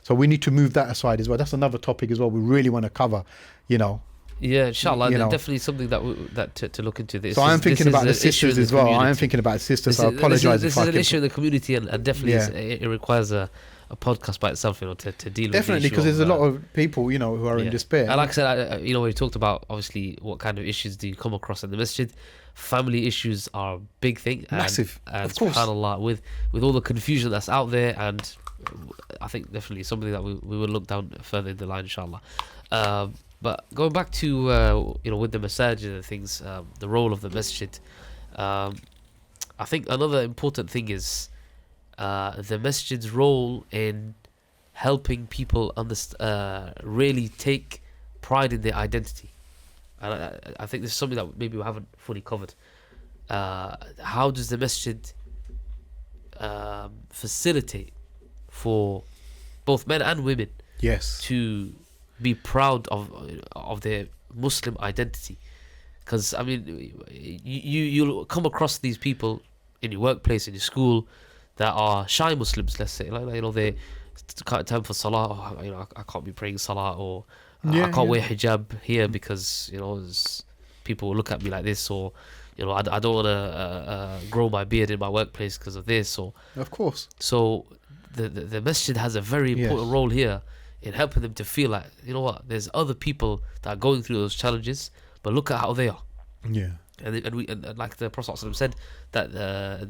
So we need to move that aside as well. That's another topic as well we really want to cover, you know. Yeah, inshallah, definitely something that to look into. This. So I'm thinking about the sisters as well. I am thinking about sisters. So I apologise. This is an issue in the community, and definitely it requires a podcast by itself, you know, to deal definitely, with. Definitely, because there's a lot of people, you know, who are in despair. And like I said, you know, we talked about obviously what kind of issues do you come across in the masjid. Family issues are a big thing, massive, and of course. SubhanAllah, with all the confusion that's out there, and I think definitely something that we will look down further in the line, inshallah. But going back to you know, with the masajid and things, the role of the masjid, I think another important thing is the masjid's role in helping people really take pride in their identity. And I think this is something that maybe we haven't fully covered. how does the masjid facilitate for both men and women Yes. to be proud of their Muslim identity? Because I mean, you'll come across these people in your workplace, in your school, that are shy Muslims. Let's say, like, you know, they can't time for salah. Or, you know, I can't be praying salah, or I can't wear hijab here because, you know, people will look at me like this, or, you know, I don't want to grow my beard in my workplace because of this, or Of course. so the masjid has a very important role here in helping them to feel like, you know what, there's other people that are going through those challenges, but look at how they are. Yeah. And like the Prophet ﷺ said, that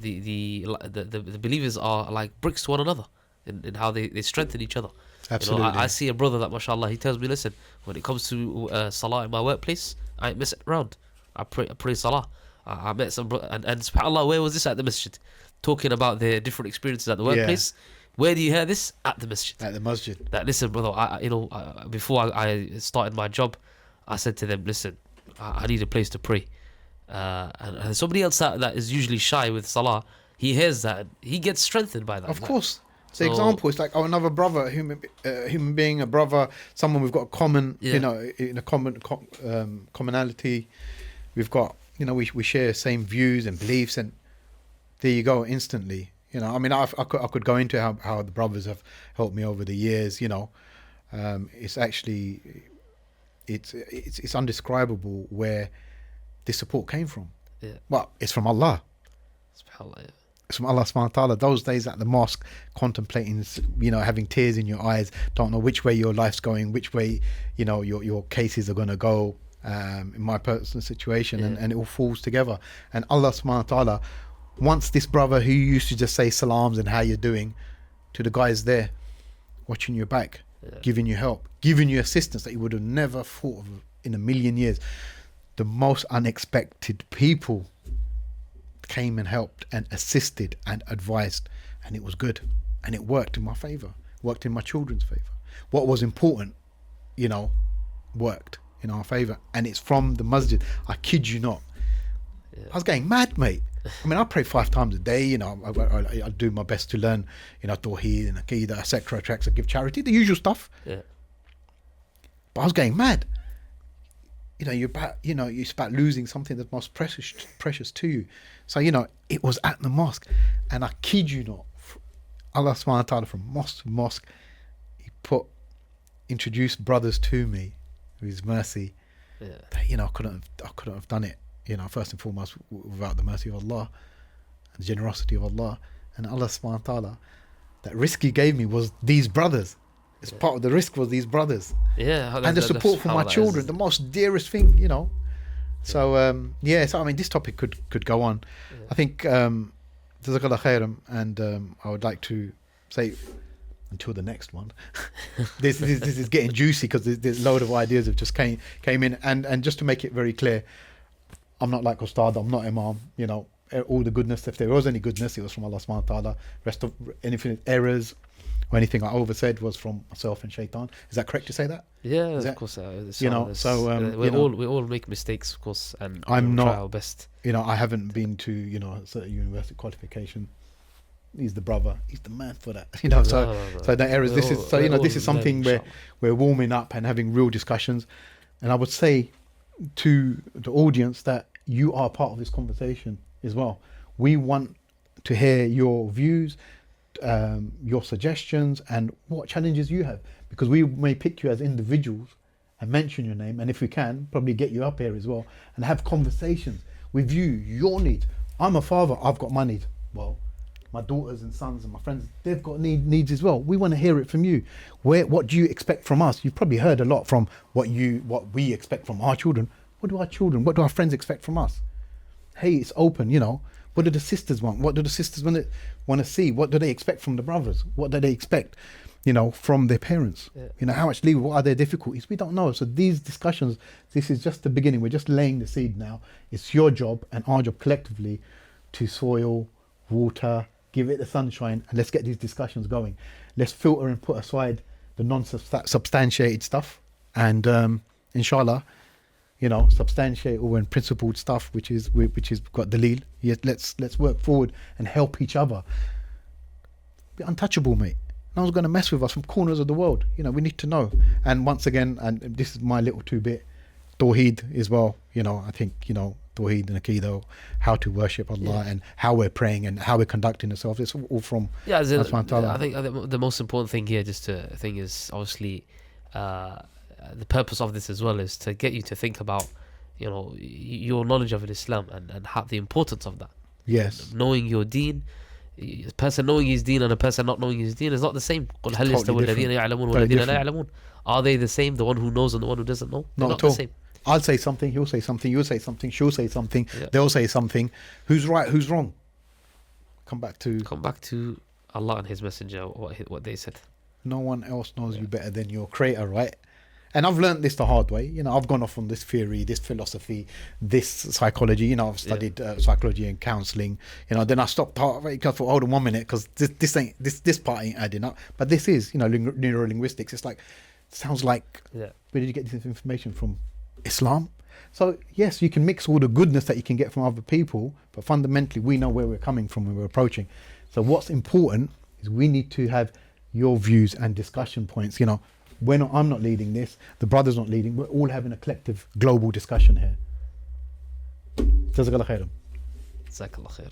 the believers are like bricks to one another in how they strengthen each other. Absolutely. You know, I see a brother that, mashallah, he tells me, listen, when it comes to salah in my workplace, I ain't messing around. I pray salah. I met some and subhanAllah, where was this? At the masjid, talking about their different experiences at the workplace. Where do you hear this? At the masjid. At the masjid. That, listen, brother, before I started my job, I said to them, listen, I need a place to pray. And somebody else that is usually shy with salah, he hears that, he gets strengthened by that. Of course. It's an example. It's like another brother, a human being, a brother, someone we've got a common, you know, in a common commonality. We've got, you know, we share same views and beliefs, and there you go, instantly. You know, I mean, I could go into how the brothers have helped me over the years. You know, it's actually it's undescribable where this support came from. Yeah. Well, it's from Allah. SubhanAllah, yeah. It's from Allah subhanahu wa ta'ala. Those days at the mosque, contemplating, you know, having tears in your eyes, don't know which way your life's going, which way, you know, your cases are going to go, in my personal situation, and it all falls together. And Allah subhanahu wa ta'ala wants this brother who used to just say salams and how you're doing, to the guys there, watching your back, giving you help, giving you assistance that you would have never thought of in a million years. The most unexpected people came and helped and assisted and advised, and it was good, and it worked in my favor, worked in my children's favor. What was important, you know, worked in our favor, and it's from the masjid. I kid you not. I was going mad, mate. I mean, I pray 5 times a day, you know. I do my best to learn, you know, Tawheed and Aqidah, etc., tracks, I give charity, the usual stuff. Yeah. But I was going mad. You know, it's about losing something that's most precious to you. So, you know, it was at the mosque, and I kid you not, Allah subhanahu wa ta'ala, from mosque to mosque, he introduced brothers to me with his mercy. Yeah. That, you know, I couldn't have done it, you know, first and foremost without the mercy of Allah and the generosity of Allah. And Allah subhanahu wa ta'ala, that risk he gave me was these brothers. It's part of the risk was these brothers. Yeah. And the support from my children, the most dearest thing, you know. So so I mean, this topic could go on. I think Jazakallah khairan, and I would like to say, until the next one, this is getting juicy, because there's a load of ideas that just came in, and just to make it very clear, I'm not like Ustadh, I'm not Imam, you know. All the goodness, if there was any goodness, it was from Allah subhanahu wa ta'ala. Rest of anything errors or anything I oversaid was from myself and shaitan. Is that correct to say that? Yeah, of course. You know, so we all make mistakes, of course, and I'm try not our best. You know, I haven't been to, you know, a certain university qualification. He's the brother. He's the man for that. You know, so the errors. This is something where we're warming up and having real discussions. And I would say to the audience that you are part of this conversation as well. We want to hear your views, your suggestions, and what challenges you have, because we may pick you as individuals and mention your name, and if we can, probably get you up here as well and have conversations with you, your needs. I'm a father, I've got my needs. Well, my daughters and sons and my friends, they've got needs as well. We want to hear it from you. What do you expect from us? You've probably heard a lot from what we expect from our children. What do our friends expect from us? Hey, it's open, you know. What do the sisters want? What do the sisters want to see? What do they expect from the brothers? What do they expect, you know, from their parents? Yeah. You know, how much leave? What are their difficulties? We don't know. So these discussions, this is just the beginning. We're just laying the seed now. It's your job and our job collectively to soil, water, give it the sunshine, and let's get these discussions going. Let's filter and put aside the non-substantiated stuff, and inshallah, substantiate or in principled stuff, which is got dalil. Yet let's work forward and help each other. Be untouchable, mate. No one's going to mess with us from corners of the world. We need to know. And once again, and this is my little two bit, Tawheed as well. I think Tawheed and Aqidah, how to worship Allah and how we're praying and how we're conducting ourselves. It's all from I think Allah. the most important thing here, is obviously the purpose of this as well is to get you to think about your knowledge of Islam and how the importance of that. Yes. Knowing your Deen. A person knowing his Deen and a person not knowing his Deen is not the same. Totally different. Are they the same? The one who knows and the one who doesn't know? They're Not at the all. same. I'll say something, he'll say something, you'll say something, she'll say something, Yeah. they'll say something. Who's right, who's wrong? Come back to Allah and His Messenger, what they said. no one else knows you better than your creator, right? And I've learned this the hard way. I've gone off on this theory, this philosophy, this psychology. I've studied psychology and counselling. Then I stopped halfway because I thought, hold on 1 minute, because this part ain't adding up. But this is, neurolinguistics. It's like, sounds like, where did you get this information from? Islam? So yes, you can mix all the goodness that you can get from other people, but fundamentally we know where we're coming from when we're approaching. So what's important is we need to have your views and discussion points. I'm not leading this, the brother's not leading, we're all having a collective global discussion here. Jazakallah khairan. Jazakallah khair.